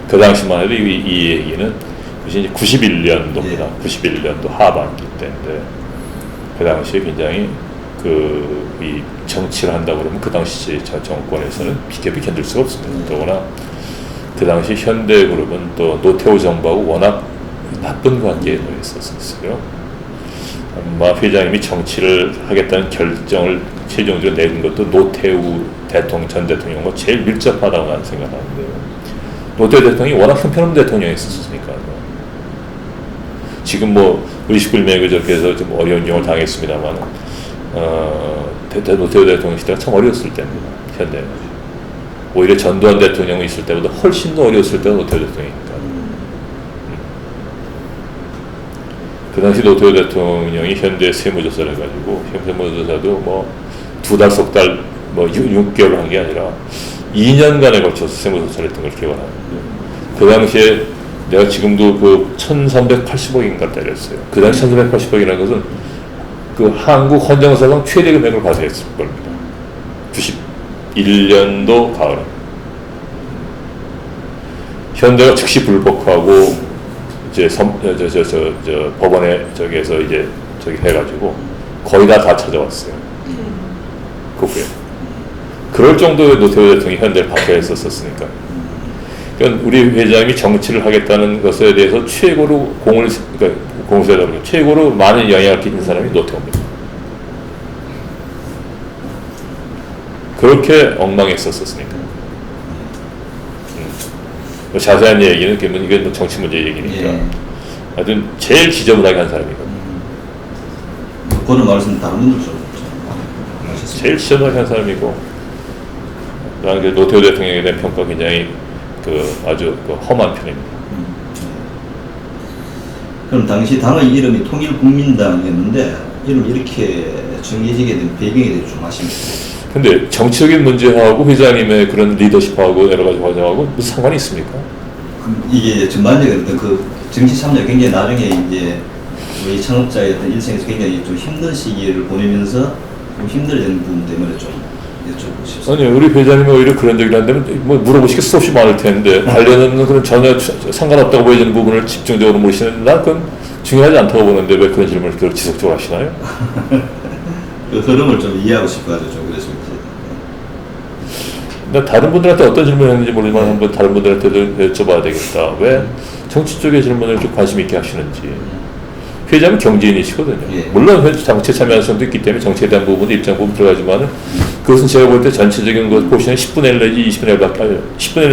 Speaker 2: 그 당시만 해도 이 얘기는 이제 91년도입니다.
Speaker 1: 예.
Speaker 2: 91년도 하반기 때인데 그 당시에 굉장히 이 정치를 한다 그러면 그 당시 정권에서는 비겁이 견딜 수가 없습니다. 더구나 그 당시 현대그룹은 또 노태우 정부하고 워낙 나쁜 관계에 놓였었어요. 아마 회장님이 정치를 하겠다는 결정을 최종적으로 내린 것도 노태우 전 대통령과 제일 밀접하다고 나는 생각하는데요. 노태우 대통령이 워낙 형편없는 대통령이었으니까요. 지금 뭐 의식불명예 저렇게 해서 좀 어려운 경우를 당했습니다만 노태우 대통령 시대가 참 어려웠을 때입니다. 현대 오히려 전두환 대통령이 있을 때보다 훨씬 더 어려웠을 때가 노태우 대통령이니까. 그 당시 노태우 대통령이 현대 세무조사를 해가지고 세무조사도 뭐 2달, 석 달, 뭐 6개월 한 게 아니라 2년간에 걸쳐서 세무조사를 했던 걸 기억하는데 그 당시에 내가 지금도 그 1380억인가 때렸어요. 그 당시 1380억이라는 것은 그 한국 헌정사상 최대 금액을 받아야 했을 겁니다. 91년도 가을에. 현대가 즉시 불복하고 이제 법원에 저기에서 이제 저기 해가지고 거의 다 찾아왔어요. 그 후에. 그럴 정도의 노태우 대통령이 현대를 박해했었으니까. 그러니까 우리 회장님이 정치를 하겠다는 것에 대해서 최고로 공세하다 최고로 많은 영향을 끼친 사람이 노태우입니다. 그렇게 엉망했었으니까. 뭐 자세한 얘기는 이건 뭐 정치 문제 얘기니까.
Speaker 1: 예.
Speaker 2: 하여튼 제일 지저분하게 한 사람이거든요.
Speaker 1: 그런 말씀 다른 분들 좀 하셨습니다.
Speaker 2: 제일 지저분하게 한 사람이고, 나는 노태우 대통령에 대한 평가 굉장히 아주 험한 편입니다.
Speaker 1: 그럼 당시 당의 이름이 통일국민당이었는데 이름이 이렇게 정해지게 된 배경에 대해 좀 아십니까?
Speaker 2: 근데 정치적인 문제하고 회장님의 그런 리더십하고 여러 가지 과정하고 무슨 상관이 있습니까?
Speaker 1: 이게 전반적인 어떤 그 정치 참여 굉장히 나중에 이제 우리 창업자의 어떤 일생에서 굉장히 좀 힘든 시기를 보내면서 좀 힘들어지는 부분 때문에 좀 여쭤보고 싶습니다.
Speaker 2: 아니, 우리 회장님이 오히려 그런 적이 안 되면 뭐 물어보시기 수없이 많을 텐데 관련은 그런 전혀 상관없다고 보여지는 부분을 집중적으로 물으시는 난 그건 중요하지 않다고 보는데 왜 그런 질문을 그렇게 지속적으로 하시나요?
Speaker 1: 그 흐름을 좀 이해하고 싶어가지고 좀 그랬습니다.
Speaker 2: 근데 다른 분들한테 어떤 질문을 했는지 모르지만 한번 다른 분들한테도 여쭤봐야 되겠다. 왜 정치 쪽의 질문을 좀 관심 있게 하시는지. 회장은 경제인이시거든요.
Speaker 1: 예.
Speaker 2: 물론 정치에 참여하는 사람도 있기 때문에 정치에 대한 부분도 입장 부분 들어가지만 그것은 제가 볼 때 전체적인 것 보시면 10분의 1 내지 20분의 1밖에 10분의 1